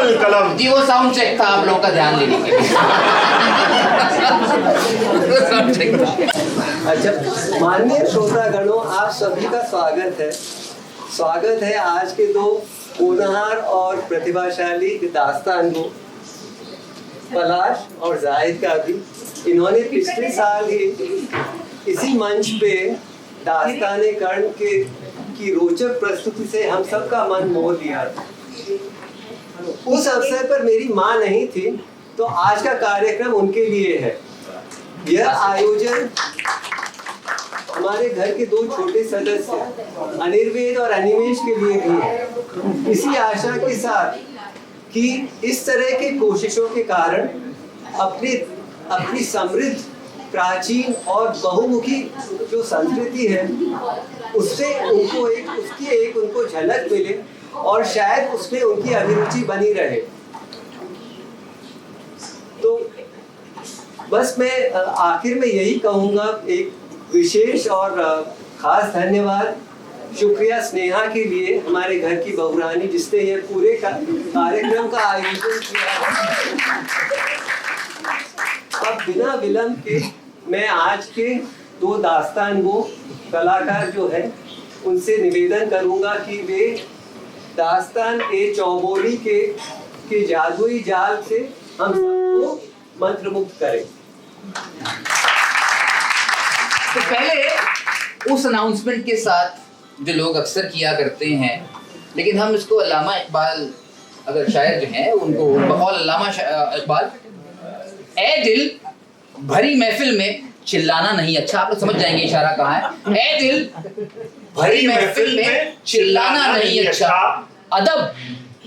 अव्वल कलम। जी वो साउंड चेक था आप लोगों का ध्यान लेने के लिए। साउंड चेक था। अच्छा, माननीय श्रोतागणों, आप सभी का स्वागत है आज के दो होनहार और प्रतिभाशाली दास्तानगो पलाश और जाहिद का भी। इन्होंने पिछले साल ही इसी मंच पे दास्ताने कर्ण की रोचक प्रस्तुति से हम सबका मन मोह लिया था। उस अवसर पर मेरी माँ नहीं थी, तो आज का कार्यक्रम उनके लिए है। यह आयोजन हमारे घर के दो छोटे सदस्य अनिर्वेद और अनिमेश के लिए भी है। इसी आशा के साथ कि इस तरह के कोशिशों के कारण अपनी समृद्ध, प्राचीन और बहुमुखी जो संस्कृति है उससे उनको झलक मिले और शायद उसमें उनकी अभिरुचि बनी रहे। तो बस मैं आखिर में यही कहूँगा, एक विशेष और खास धन्यवाद, शुक्रिया स्नेहा के लिए, हमारे घर की बहुरानी जिसने ये पूरे कार्यक्रम का आयोजन किया। अब बिना विलंब के मैं आज के दो दास्तानगो कलाकार जो है उनसे निवेदन करूंगा कि वे दास्तान ए चौबोली के जादुई जाल से हम सबको मंत्रमुग्ध करें। तो पहले उस अनाउंसमेंट के साथ जो लोग अक्सर किया करते हैं, लेकिन हम इसको अल्लामा इकबाल अगर शायर जो हैं उनको बकौल अल्लामा इकबाल, ए दिल भरी महफिल में चिल्लाना नहीं अच्छा। आप लोग समझ जाएंगे इशारा कहाँ है। ए दिल भरी महफिल में चिल्लाना नहीं अच्छा, अदब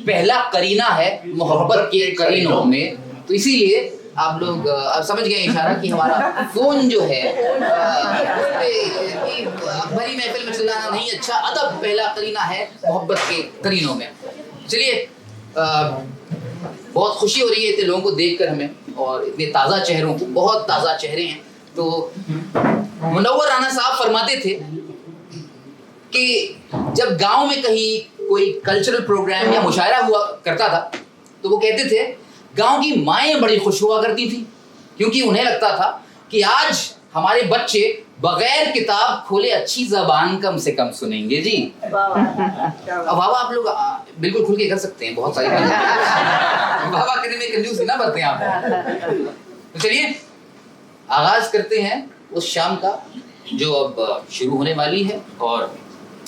पहला करीना है मोहब्बत के करीनों में। तो इसीलिए आप लोग अब समझ गए इशारा कि हमारा फोन जो है भरी महफिल में चिल्लाना नहीं अच्छा, अदब पहला करीना है मोहब्बत के करीनों में। चलिए, बहुत खुशी हो रही है इतने लोगों को देखकर हमें, और इतने ताज़ा चेहरों को, बहुत ताज़ा चेहरे हैं। तो मुनव्वर राना साहब फरमाते थे कि जब गांव में कहीं कोई कल्चरल प्रोग्राम या मुशायरा हुआ करता था तो वो कहते थे गांव की माएँ बड़ी खुश हुआ करती थी, क्योंकि उन्हें लगता था कि आज हमारे बच्चे बगैर किताब खोले अच्छी जबान कम से कम सुनेंगे। जी अब वाह आप लोग बिल्कुल खुल के कर सकते हैं, बहुत सारी वाह करने में कंजूस ना बरतें आप। तो चलिए आगाज करते हैं उस शाम का जो अब शुरू होने वाली है, और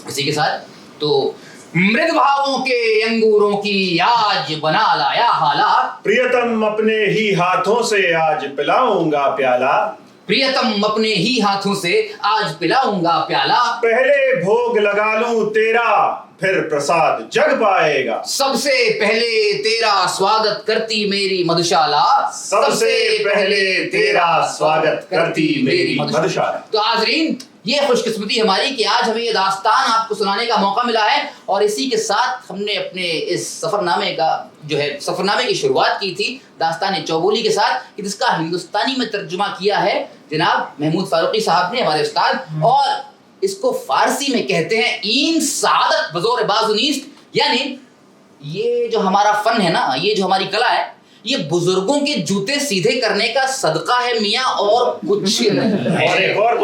इसी के साथ तो मृद भावों के अंगूरों की आज बना लाया हाला, प्रियतम अपने ही हाथों से आज पिलाऊंगा प्याला, प्रियतम अपने ही हाथों से आज पिलाऊंगा प्याला, पहले भोग लगा लूं तेरा फिर प्रसाद जग पाएगा, सबसे पहले तेरा स्वागत करती मेरी मधुशाला, सबसे पहले तेरा स्वागत करती मेरी मधुशाला। तो हाज़रीन, ये खुशकिस्मती हमारी कि आज हमें ये दास्तान आपको सुनाने का मौका मिला है, और इसी के साथ हमने अपने इस सफरनामे की शुरुआत की थी दास्तान चौबोली के साथ, कि जिसका हिंदुस्तानी में तर्जुमा किया है जनाब महमूद फारूकी साहब ने, हमारे उस्ताद, और इसको फारसी में कहते हैं ईन सादत बज़ोर बाजुनीस्त। यानी ये जो हमारा फन है ना, ये जो हमारी कला है, ये बुजुर्गों के जूते सीधे करने का सदका है मियाँ, और कुछ नहीं। और एक और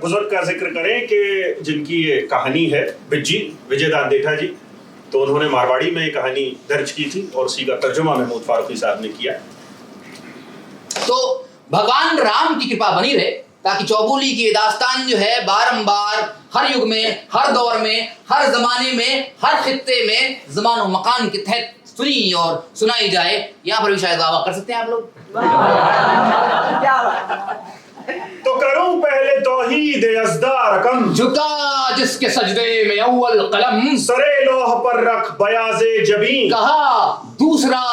बुजुर्ग का जिक्र करें कि जिनकी ये कहानी है बिज्जी विजय दान देठा जी, तो उन्होंने मारवाड़ी में ये कहानी दर्ज की थी और उसी का तर्जुमा महमूद फारूकी साहब ने किया। तो भगवान राम की कृपा बनी रहे ताकि चौबोली की दास्तान जो है बारंबार हर युग में, हर दौर में, हर जमाने में, हर खित्ते में ज़मान और मकान के तहत सुनी और सुनाई जाए। यहाँ पर भी शायद दावा कर सकते हैं आप लोग। तो करूं पहले तौहीद यज़दा रकम, झुका जिसके सजदे में अव्वल कलम, सरे लोह पर रख बयाज़े जबीन, कहा दूसरा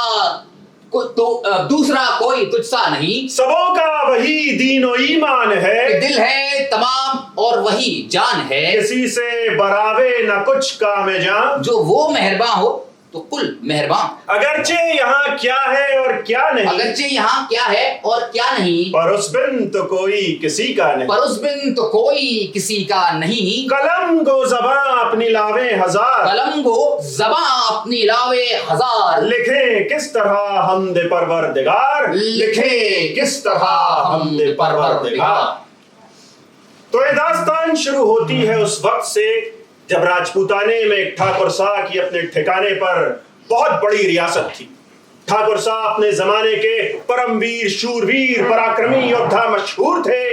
कोई तुझसा नहीं, सबों का वही दीन और ईमान है, दिल है तमाम और वही जान है, किसी से बरावे न कुछ काम जान, जो वो मेहरबान हो तो कुल मेहरबान। अगरचे यहाँ क्या है और क्या नहीं, अगरचे यहाँ क्या है और क्या नहीं, पर उस बिन तो कोई किसी का नहीं, पर उस बिन तो कोई किसी का नहीं। कलम गो ज़बां अपनी लावे हजार, कलम गो ज़बां अपनी लावे हजार, लिखे किस तरह हमदे परवरदिगार, लिखे किस तरह हमदे परवरदिगार। तो ये दास्तान शुरू होती है उस वक्त से जब राजपूताने में एक ठाकुर शाह की अपने ठिकाने पर बहुत बड़ी रियासत थी। ठाकुर शाह अपने जमाने के परमवीर, शूरवीर, पराक्रमी योद्धा मशहूर थे।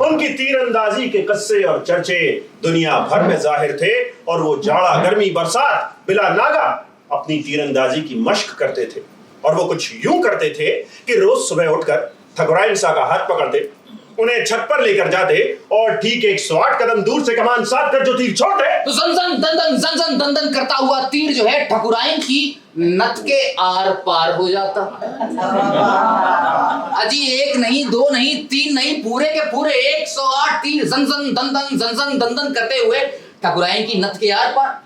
उनकी तीरंदाजी के किस्से और चर्चे दुनिया भर में जाहिर थे और वो जाड़ा, गर्मी, बरसात बिला नागा अपनी तीरंदाजी की मश्क करते थे। और वो कुछ यूं करते थे कि रोज सुबह उठकर ठकुराइन शाह का हाथ पकड़ते, उन्हें छत पर लेकर जाते और ठीक 108 कदम दूर से कमान साध कर जो तीर छोड़ते तो जन दन करता हुआ तीर जो है ठकुराइन की नथ के आर पार हो जाता। अजी एक नहीं, दो नहीं, तीन नहीं, पूरे के पूरे 108 तीर जन दन दन करते हुए ठकुराइन की नथ के आर पार।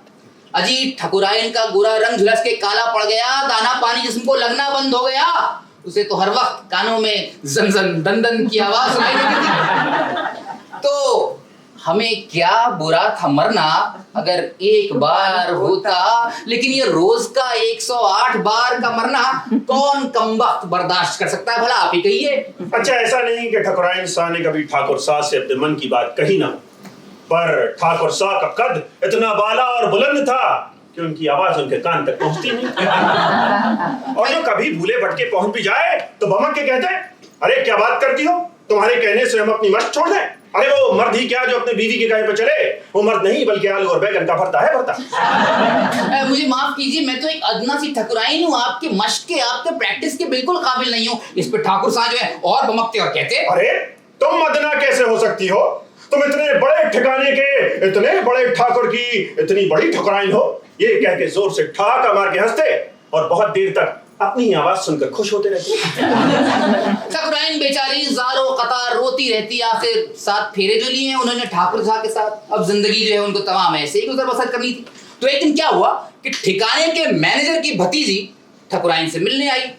अजी ठकुराइन का गोरा रंग झुलस के काला पड़ गया, दाना पानी जिस्म को लगना बंद हो गया। उसे तो हर वक्त कानों में जन दन दन की आवाज सुनाई देती थी। तो हमें क्या बुरा था मरना अगर एक बार होता, लेकिन ये रोज का 108 बार का मरना कौन कमबख्त बर्दाश्त कर सकता है भला, आप ही कहिए। अच्छा, ऐसा नहीं कि ठकुराइन शाह ने कभी ठाकुर शाह से अपने मन की बात कही ना, पर ठाकुर शाह का कद इतना बाला और बुलंद था कि उनकी आवाज उनके कान तक पहुंचती नहीं। और जो कभी भूले भटके पहुंच भी जाए तो बमक के कहते हैं, अरे क्या बात करती हो, तुम्हारे कहने से हम अपनी मश्क छोड़ दें? अरे वो मर्द ही क्या जो अपने बीवी के कहे पे चले, वो मर्द नहीं बल्कि आलू और बैगन का भरता है भरता। मुझे माफ कीजिए, मैं तो एक अदना सी ठकुराइन हूँ, आपके मश्क के, आपके प्रैक्टिस के बिल्कुल काबिल नहीं हूँ। इस पे ठाकुर साहब जो है और बमकते और कहते, अरे तुम अदना कैसे हो सकती हो? तुम इतने बड़े ठिकाने के, इतने बड़े ठाकुर की इतनी बड़ी ठकुराइन हो। ये कह के जोर से ठहाका मार के हंसते और बहुत देर तक अपनी आवाज सुनकर खुश होते रहते। ठकुराइन बेचारी ज़ारो कतार रोती रहती। आखिर 7 फेरे जो लिए हैं उन्होंने ठाकुर साहब के साथ, अब जिंदगी जो है उनको तमाम ऐसे ही गुजर बसर करनी थी। तो एक दिन क्या हुआ कि ठिकाने के मैनेजर की भतीजी ठकुराइन से मिलने आई।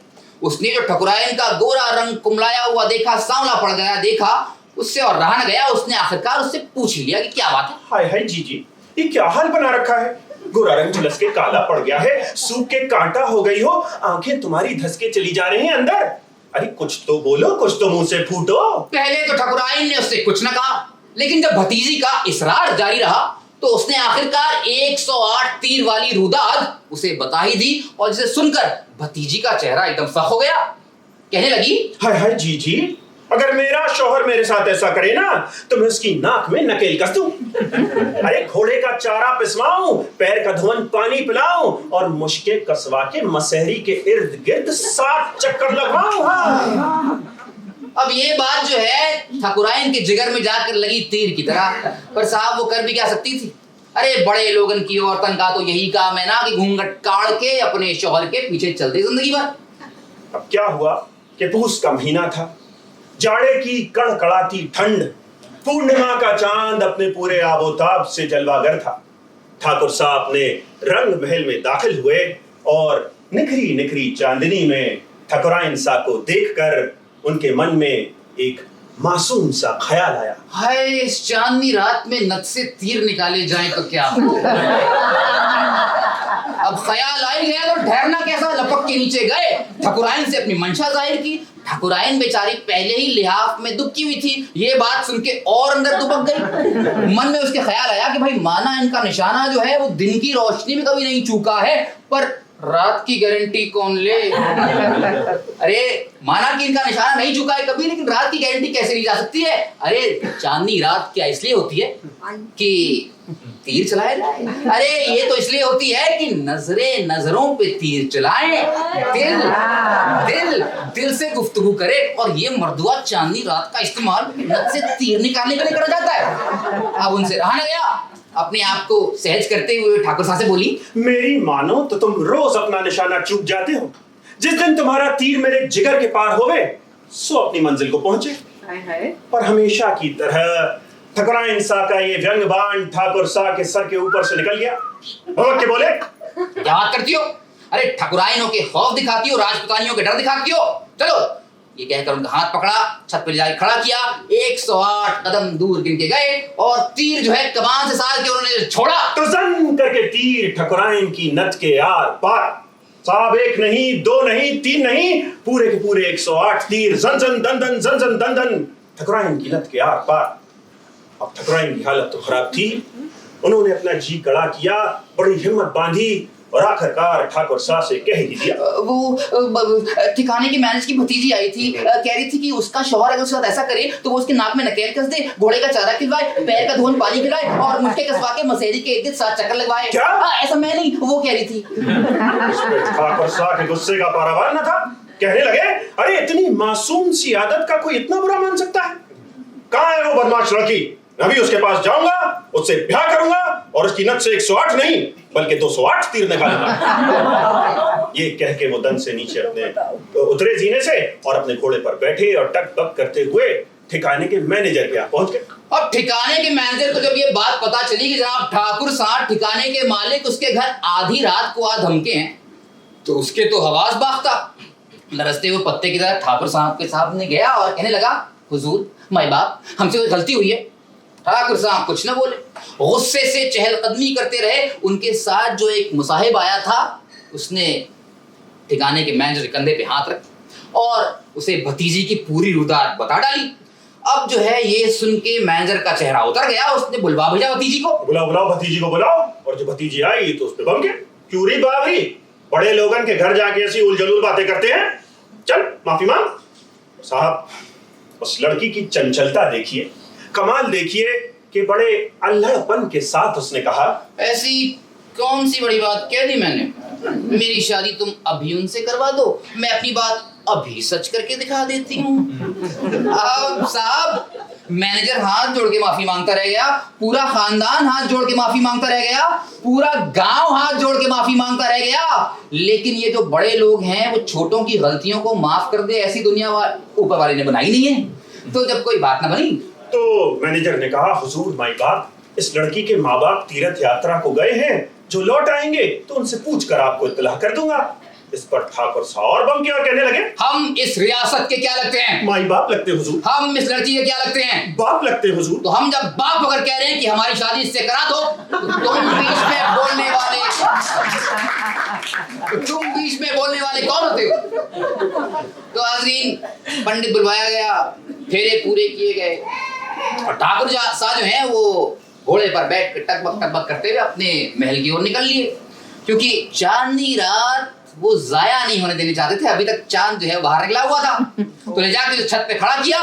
उसने जो ठकुराइन का गोरा रंग कुमलाया हुआ देखा, सांवला पड़ गया देखा, उससे और रहा न गया। उसने आखिरकार उससे पूछ लिया कि क्या बात है। हाय हाय जीजी, ये क्या हाल बना रखा है? गोरा रंग झुलस के काला पड़ गया है, सूख के कांटा हो गई हो, आंखें तुम्हारी धसके चली जा रही हैं अंदर। अरे कुछ तो बोलो, कुछ तो मुंह से फूटो। पहले तो ठकुराइन ने उससे कुछ न कहा, लेकिन जब भतीजी का इसरार जारी रहा तो उसने आखिरकार 108 तीर वाली रुदाद उसे बता ही दी। और जिसे सुनकर भतीजी का चेहरा एकदम सख्त हो गया। कहने लगी, हाय हाय जीजी, अगर मेरा शौहर मेरे साथ ऐसा करे ना तो मैं उसकी नाक में नकेल कस दूं। अरे घोड़े का चारा पिसवाऊं, पैर का धुवन पानी पिलाऊं और मुश्के कसवा के मसहरी के इर्द गिर्द 7 चक्कर लगवाऊं। अब ये बात जो है ठकुराइन के जिगर में जाकर लगी तीर की तरह। पर साहब वो कर भी क्या सकती थी? अरे बड़े लोगन की औरतन का तो यही काम है ना कि घूंघट काढ़ के अपने शौहर के पीछे चलते जिंदगी भर। अब क्या हुआ कि पूस का महीना था, जाड़े की कड़कड़ाती ठंड, पूर्णिमा का चांद अपने पूरे आबोताब से जलवागर था। ठाकुर साहब अपने रंग महल में दाखिल हुए और निखरी निखरी चांदनी में ठकुराइन शाह को देखकर उनके मन में एक मासूम सा ख्याल आया। हाय, इस चांदनी रात में नथ से तीर निकाले जाएं तो क्या? अब ख्याल आ ही गया तो ठहरना कैसा, लपक के नीचे गए, ठकुराइन से अपनी मंशा जाहिर की। ठकुराइन बेचारी पहले ही लिहाफ में दुबकी हुई थी, ये बात सुन के और अंदर दुबक गई। मन में उसके ख्याल आया कि भाई माना इनका निशाना जो है वो दिन की रोशनी में कभी नहीं चूका है, पर रात की गारंटी कौन ले? अरे माना कि इनका निशाना नहीं चुका है कभी, लेकिन रात की गारंटी कैसे ली जा सकती है? अरे चांदनी रात क्या इसलिए होती है कि तीर चलाए जाए? अरे ये तो इसलिए होती है कि नजरे नजरों पे तीर चलाएं, दिल दिल दिल से गुफ्तगू करे। और ये मर्दुआ चांदनी रात का इस्तेमाल नथ से तीर निकालने के लिए करा जाता है। अब उनसे रहा न गया, अपने आप को सहज करते हुए ठाकुर साहब से बोली, मेरी मानो तो तुम रोज अपना निशाना चूक जाते हो। जिस दिन तुम्हारा तीर मेरे जिगर के पार होवे सो अपनी मंजिल को पहुंचे। पर हमेशा की तरह ठकुराइन शाह का ये व्यंग बाण ठाकुर शाह के सर के ऊपर से निकल गया। के बोले, क्या बात करती हो? अरे ठकुराइनों के खौफ दिखाती हो, राजपुतानियों के डर दिखाती हो, चलो। ये कहकर उनका हाथ पकड़ा, छत पर जाकर खड़ा किया, 108 कदम दूर गिन के गए और तीर जो है कमान से साध के उन्होंने छोड़ा तो जन करके तीर ठकुराइन की नथ के आर पार। साहब, एक नहीं, दो नहीं, तीन नहीं, पूरे के पूरे 108 तीर जन जन दन दन ठकुराइन की नथ के आर पार। अब ठकुराइन की हालत तो खराब थी। उन्होंने अपना जी कड़ा किया, बड़ी हिम्मत बांधी और आखिरकार ठाकुर साहब से कह ही दिया। वो ठिकाने की मैनेज की भतीजी आई थी, कह रही थी कि उसका शौहर अगर उसके साथ ऐसा करे तो वो उसके नाक में नकेल कस दे, घोड़े का चारा खिलवाए, पैर का धोन पानी पिलाए और मुट्ठे कसवा के मसेरी के इर्द 7 चक्कर लगवाए। क्या? ऐसा मैं नहीं, वो कह रही थी। ठाकुर साहब के गुस्से का पारावार न था। कहने लगे, अरे इतनी मासूम सी आदत का कोई इतना बुरा मान सकता है? कहाँ है वो बदमाश लड़की? अभी उसके पास जाऊंगा, उससे ब्याह करूंगा और उसकी नथ से 108 नहीं बल्कि 208 तीर निकालूंगा। ये कह के वो दन से नीचे अपने उतरे जीने से और अपने घोड़े पर बैठे और टक टक करते हुए ठिकाने के मैनेजर के यहाँ पहुंच गए। अब ठिकाने के मैनेजर को जब ये बात पता चली कि जनाब ठाकुर साहब ठिकाने के मालिक उसके घर आधी रात को आ धमके हैं, तो उसके तो हवास बाख्ता लरसते हुए पत्ते की तरह ठाकुर साहब के सामने गया और कहने लगा, हुजूर, माई बाप, हमसे कोई गलती हुई है। ठाकुर साहब कुछ न बोले, गुस्से से चहलकदमी करते रहे। उनके साथ जो एक मुसाहिब आया था, उसने ठिकाने के मैनेजर के कंधे पे हाथ रख और उसे भतीजी की पूरी रुदात बता डाली। अब जो है ये सुन के मैनेजर का चेहरा उतर गया, उसने बुलवा भेजा भतीजी को। बुलाओ भतीजी को बुलाओ। और जो भतीजी आई तो उस पे बम के, क्यों री बाबरी, बड़े लोगन के घर जाके ऐसी उलझलूल बातें करते हैं, चल माफी मांग। साहब, उस लड़की की चंचलता देखिए, कमाल देखिए कि बड़े अल्हड़पन के साथ उसने कहा, ऐसी कौन सी बड़ी बात कह दी मैंने? मेरी शादी तुम अभी उनसे करवा दो, मैं अपनी बात अभी सच करके दिखा देती हूँ। अब साहब, मैनेजर हाथ जोड़ के माफी मांगता रह गया, पूरा खानदान हाथ जोड़ के माफी मांगता रह गया, पूरा गांव हाथ जोड़ के माफी मांगता रह गया। लेकिन ये जो बड़े लोग हैं वो छोटों की गलतियों को माफ कर दे, ऐसी दुनिया ऊपर वाले ने बनाई नहीं है। तो जब कोई बात ना बनी तो मैनेजर ने कहा, हुजूर माई बाप, इस लड़की के माँ बाप तीर्थ यात्रा को गए हैं, जो लौट आएंगे तो उनसे पूछकर आपको इत्तला कर दूंगा। इस पर ठाकुर साहब और बम के और कहने लगे, हम इस रियासत के क्या लगते हैं? माई बाप लगते हुजूर। हम इस लड़की के क्या लगते हैं? बाप लगते हुजूर। तो हम जब बाप अगर कह रहे हैं कि हमारी शादी इससे करा दो, तो तुम बीच में बोलने वाले कौन होते हो? तो हाजरीन, पंडित बुलवाया गया, फेरे पूरे किए गए और ठाकुर साहब जो है वो घोड़े पर बैठ कर टकबक करते हुए अपने महल की ओर निकल लिए, क्योंकि चांदनी रात वो जाया नहीं होने देनी चाहते थे। अभी तक चांद जो है बाहर निकला हुआ था। तो ले जाके छत पे खड़ा किया,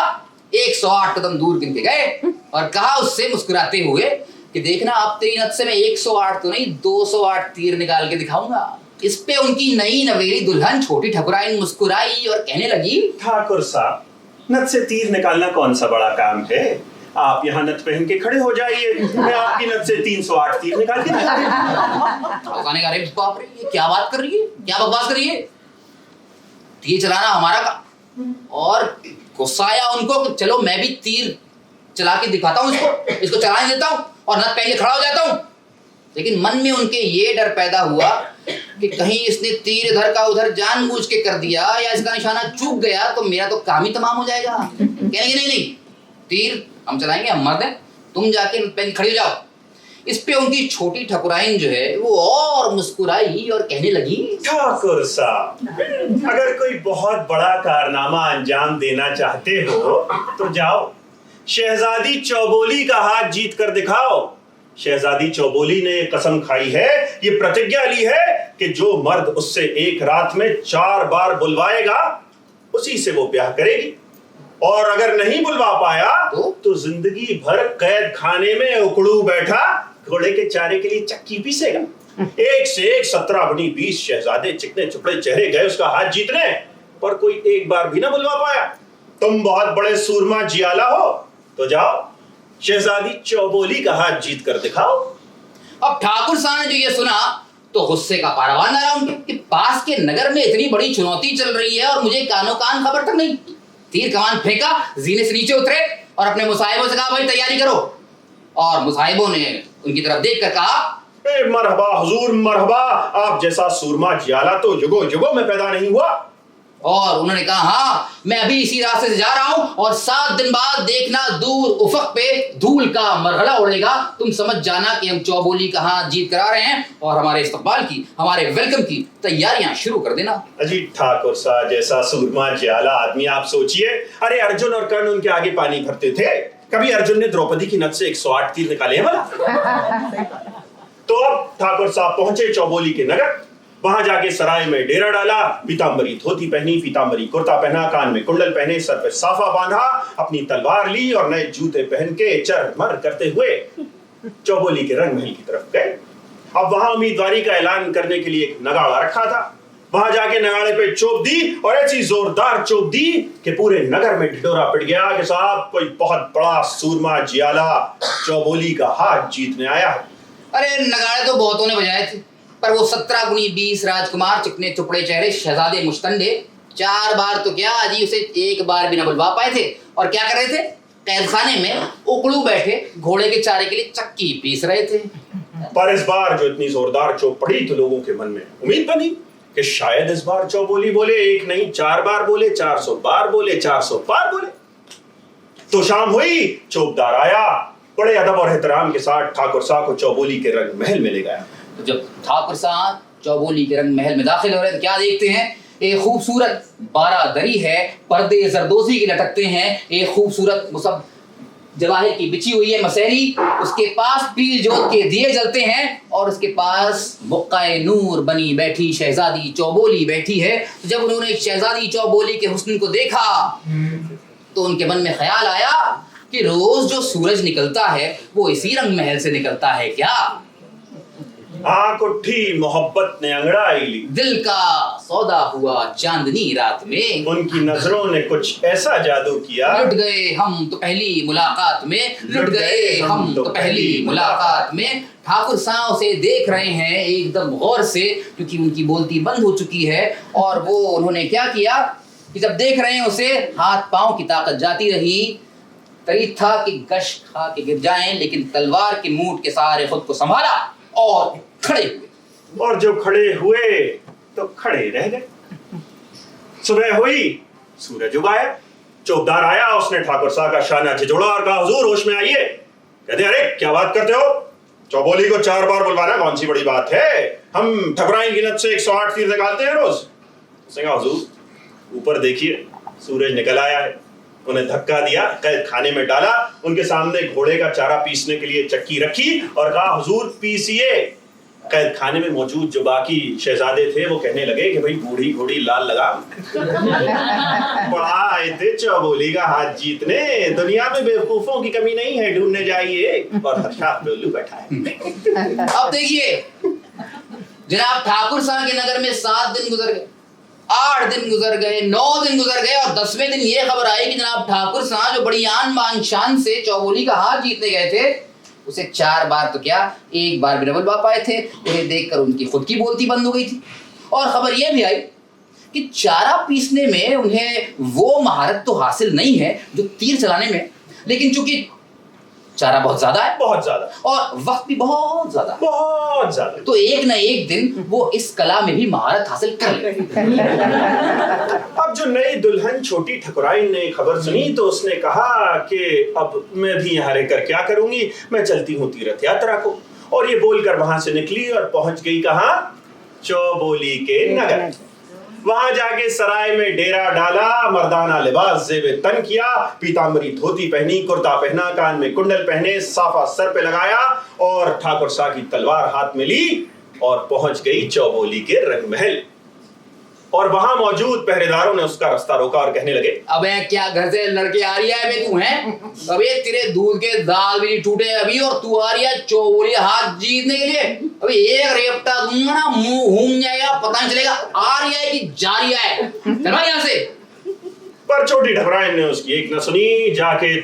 108 कदम दूर गिन के गए और कहा उससे मुस्कुराते हुए कि देखना, अब तेरी नथ से मैं 108 तो नहीं 208 तीर निकाल के दिखाऊंगा। इस पे उनकी नई नवेली दुल्हन छोटी ठकुराइन मुस्कुराई और कहने लगी, ठाकुर साहब, नथ से तीर निकालना कौन सा बड़ा काम है? आप यहाँ नथ पहन के खड़े हो जाइए, मैं आपकी नथ से 308 तीर निकाल के दिखा दूंगा। अरे बाप रे, ये क्या बात कर रही है, क्या बकवास कर रही है? तीर चलाना हमारा काम। और गुस्सा आया उनको कि चलो मैं भी तीर चला के दिखाता हूँ इसको चलाने देता हूँ और नथ पहन के खड़ा हो जाता हूँ। लेकिन मन में उनके ये डर पैदा हुआ कि कहीं इसने तीर इधर का उधर जानबूझ के कर दिया या इसका निशाना चूक गया तो मेरा तो काम ही तमाम हो जाएगा। कहेंगे नहीं, तीर हम चलाएंगे, हम मर्द हैं, तुम जाके पहन खड़ी हो जाओ। इस पे उनकी छोटी ठकुराइन जो है वो और मुस्कुराई और कहने लगी, ठाकुर साहब, अगर कोई बहुत बड़ा कारनामा अंजाम देना चाहते हो तो जाओ, शहजादी चौबोली का हाथ जीत कर दिखाओ। शहजादी चौबोली ने कसम खाई है, ये प्रतिज्ञा ली है कि जो मर्द उससे एक रात में 4 बार बुलवाएगा उसी से वो ब्याह करेगी, और अगर नहीं बुलवा पाया तो जिंदगी भर कैद खाने में उकड़ू बैठा घोड़े के चारे के लिए चक्की पीसेगा। एक से एक 17 बनी 20 शहजादे चिकने चुपड़े चेहरे गए उसका हाथ जीतने, पर कोई एक बार भी ना बुलवा पाया। तुम बहुत बड़े सूरमा जियाला हो, तो जाओ शहजादी चौबोली का हाथ जीत कर दिखाओ। अब ठाकुर साहब ने जो ये सुना तो गुस्से का पारावार न रहा उनके कि पास के नगर में इतनी बड़ी चुनौती चल रही है और मुझे कानो कान खबर तक नहीं। तीर कमान फेंका, जीने से नीचे उतरे और अपने मुसाहिबों से कहा, भाई तैयारी करो। और मुसाहिबों ने उनकी तरफ देखकर कहा, मरहबा हुजूर मरहबा, आप जैसा सूरमा जियाला तो जुगो जुगो में पैदा नहीं हुआ। और उन्होंने कहा हाँ, मैं अभी इसी रास्ते से जा रहा हूं और 7 दिन बाद देखना दूर उफक पे धूल का मरहला उड़ेगा। तुम समझ जाना कि हम चौबोली का हाथ जीत करा रहे हैं और हमारे इस्तकबाल की, हमारे वेलकम की तैयारियां शुरू कर देना। अजीत ठाकुर साहब जैसा सूरमा जियाला आदमी आप सोचिए, अरे अर्जुन और कर्ण उनके आगे पानी भरते थे, कभी अर्जुन ने द्रौपदी की नस से 108 तीर निकाले हैं भला? तो अब ठाकुर साहब पहुंचे चौबोली के नगर। वहां जाके सराय में डेरा डाला, पीतांबरी धोती पहनी, पीतांबरी कुर्ता पहना, कान में कुंडल पहने, सर पे साफा बांधा, अपनी तलवार ली और नए जूते पहन के चरमर करते हुए चौबोली के रंग महल की तरफ गए। अब वहां उम्मीदवारी का ऐलान करने के लिए एक नगाड़ा रखा था। वहां जाके नगाड़े पे चोप दी और ऐसी जोरदार चोप दी कि पूरे नगर में ढिढोरा पिट गया कि साहब कोई बहुत बड़ा सूरमा जियाला चौबोली का हाथ जीतने आया है। अरे नगाड़े तो बहुतों ने बजाए थे, पर वो 17 गुनी 20 राजकुमार, चिकने चुपड़े चेहरे, शहजादे मुश्तंडे 4 बार तो क्या जी उसे एक बार भी न बुलवा पाए थे। और क्या कर रहे थे? कैदखाने में उकड़ू बैठे घोड़े के चारे के लिए चक्की पीस रहे थे। पर इस बार जो इतनी जोरदार चोप पड़ी तो लोगों के मन में उम्मीद बनी कि शायद इस बार चौबोली बोले, एक नहीं 4 बार बोले, 400 बार बोले, 400 बार बोले। तो शाम हुई, चौबदार आया, बड़े अदब और एहतराम के साथ ठाकुर साहब को चौबोली के रंग महल में ले गया। तो जब ठाकुर साहब चौबोली के रंग महल में दाखिल हो रहे हैं, क्या देखते हैं? एक खूबसूरत 12 दरी है, पर्दे जरदोजी के लटकते हैं, एक खूबसूरत मुसब जवाहिर की बिछी हुई है मसहरी, उसके पास पीर जोत के दिए जलते हैं और उसके पास बुक्काए नूर बनी बैठी शहजादी चौबोली बैठी है। तो जब उन्होंने शहजादी चौबोली के हुस्न को देखा तो उनके मन में ख्याल आया कि रोज जो सूरज निकलता है वो इसी रंग महल से निकलता है क्या? आंख उठी मोहब्बत ने अंगड़ाई ली, दिल का सौदा हुआ चांदनी रात में, उनकी नजरों ने कुछ ऐसा जादू किया, लुट गए हम तो पहली मुलाकात में, लुट गए हम तो पहली मुलाकात में। ठाकुर साहब उसे देख रहे हैं एकदम गौर से, क्योंकि उनकी बोलती बंद हो चुकी है। और वो उन्होंने क्या किया कि जब देख रहे हैं उसे, हाथ पांव की ताकत जाती रही, करीब था कि गश खा के गिर जाएं, लेकिन तलवार के मूठ के सहारे खुद को संभाला और खड़े हुए। और जब खड़े हुए तो खड़े रह गए। सुबह हुई, सूरज उगाया, चौबदार आया, उसने ठाकुर साहब का शाना झिझोड़ा और कहा हुजूर होश में आइए। कहते अरे क्या बात करते हो, चौबोली को 4 बार बुलवाना कौन सी बड़ी बात है, हम ठकुराइन की नस से 108 तीर निकालते हैं रोज। उसने कहा हुजूर ऊपर देखिए सूरज निकल आया है। उन्हें धक्का दिया, कैद खाने में डाला, उनके सामने घोड़े का चारा पीसने के लिए चक्की रखी और कहा हुजूर पीसिए। कैद खाने में मौजूद जो बाकी शहजादे थे वो कहने लगे कि भाई बूढ़ी घोड़ी लाल लगा बड़ा आए थे चौबोली का हाथ जीतने, दुनिया में बेवकूफों की कमी नहीं है, ढूंढने जाइए। और हर्षात पे उल्लू बैठा है। अब देखिए जनाब ठाकुर साहब के नगर में 7 दिन गुजर गए, 8 दिन गुजर गए, 9 दिन गुजर गए और 10वें दिन ये खबर आई कि जनाब ठाकुर साहब जो बड़ी आन बान शान से चौबोली का हाथ जीतने गए थे, उसे 4 बार तो क्या एक बार भी न बुलवा पाए थे। उन्हें देखकर उनकी खुद की बोलती बंद हो गई थी। और खबर यह भी आई कि चारा पीसने में उन्हें वो महारत तो हासिल नहीं है जो तीर चलाने में, लेकिन चूंकि चारा बहुत ज्यादा है, बहुत ज्यादा, और वक्त भी बहुत ज्यादा, बहुत ज्यादा, तो एक न एक दिन वो इस कला में भी महारत हासिल कर लेंगे। अब जो नई दुल्हन छोटी ठकुराइन ने खबर सुनी तो उसने कहा कि अब मैं भी यहाँ रहकर क्या करूंगी, मैं चलती हूँ तीर्थ यात्रा को। और ये बोलकर वहां से निकली और पहुंच गई कहाँ? चौबोली के नगर। वहां जाके सराय में डेरा डाला, मर्दाना लिबास जेबे तन किया, पीतांबरी धोती पहनी, कुर्ता पहना, कान में कुंडल पहने, साफा सर पे लगाया और ठाकुर साहब की तलवार हाथ में ली और पहुंच गई चौबोली के रंग महल। और वहां मौजूद पहरेदारों ने उसका रास्ता रोका और कहने लगे अबे क्या घर से लड़के आ रही है बे तू है? अबे तेरे दूध के दाल भी टूटे अभी और तू आ रही है चौबोली हाथ जीतने के लिए? अभी एक रेपटा दूंगा ना मुंह घूम जाएगा, पता नहीं चलेगा आ रही है कि जा रही है। चलो यहाँ से। पर छोटी ठकुराइन ने उसकी एक न सुनी, जाके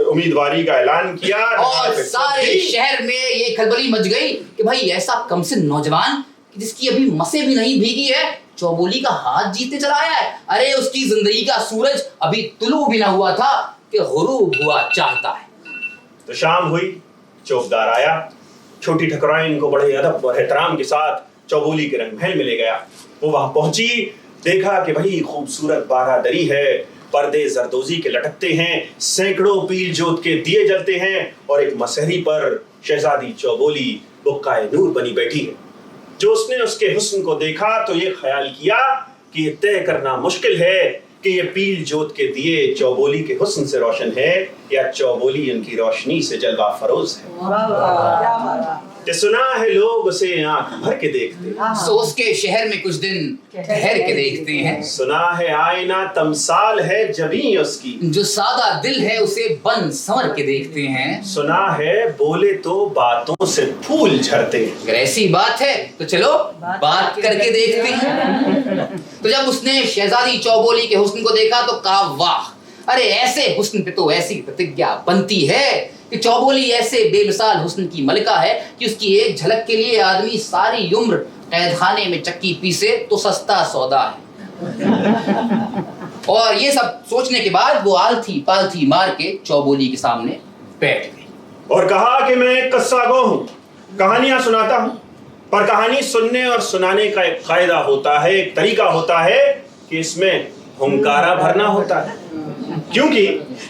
उम्मीदवारी का ऐलान किया और सारे शहर में ये खलबली मच गई कि भाई ऐसा कम से नौजवान जिसकी अभी मसे भी नहीं भीगी है चौबोली का हाथ जीतने चला आया है। अरे उसकी जिंदगी का सूरज अभी तुलू भी ना हुआ था कि गुरूब हुआ चाहता है। तो शाम हुई, चौबदार आया, छोटी ठकुराइन को बड़े अदब और एहतराम के साथ चौबोली के रंग महल में ले गया। वो वहां पहुंची, देखा कि भाई खूबसूरत बारादरी है, पर्दे जरदोजी के लटकते हैं, सैकड़ों पील जोत के दिए जलते हैं और एक मसहरी पर शहजादी चौबोली बुक्काए नूर बनी बैठी है। जो उसने उसके हुस्न को देखा तो ये ख्याल किया कि ये तय करना मुश्किल है कि ये पील जोत के दिए चौबोली के हुस्न से रोशन है या चौबोली उनकी रोशनी से जलवा फरोज है। कि सुना है लोग उसे आंख भर के देखते, सो उसके शहर में कुछ दिन ठहर के देखते हैं। सुना है आईना तमसाल है जबी उसकी, जो सादा दिल है उसे बन संवर के देखते हैं। सुना है बोले तो बातों से फूल झरते हैं। अगर ऐसी बात है तो चलो बात करके देखते हैं। तो जब उसने शहजादी चौबोली के हुस्न को देखा तो कहा वाह, अरे ऐसे हुस्न पे तो ऐसी प्रतिज्ञा बनती है कि चौबोली ऐसे बेमिसाल हुस्न की मलिका है कि उसकी एक झलक के लिए आदमी सारी उम्र कैदखाने में चक्की पीसे तो सस्ता सौदा है। और ये सब सोचने के बाद वो आलथी पालथी मार के चौबोली के सामने बैठ गई और कहा कि मैं एक कस्सागो हूँ, कहानियां सुनाता हूँ, पर कहानी सुनने और सुनाने का एक कायदा होता है, एक तरीका होता है कि इसमें हुंकारा भरना होता है। क्योंकि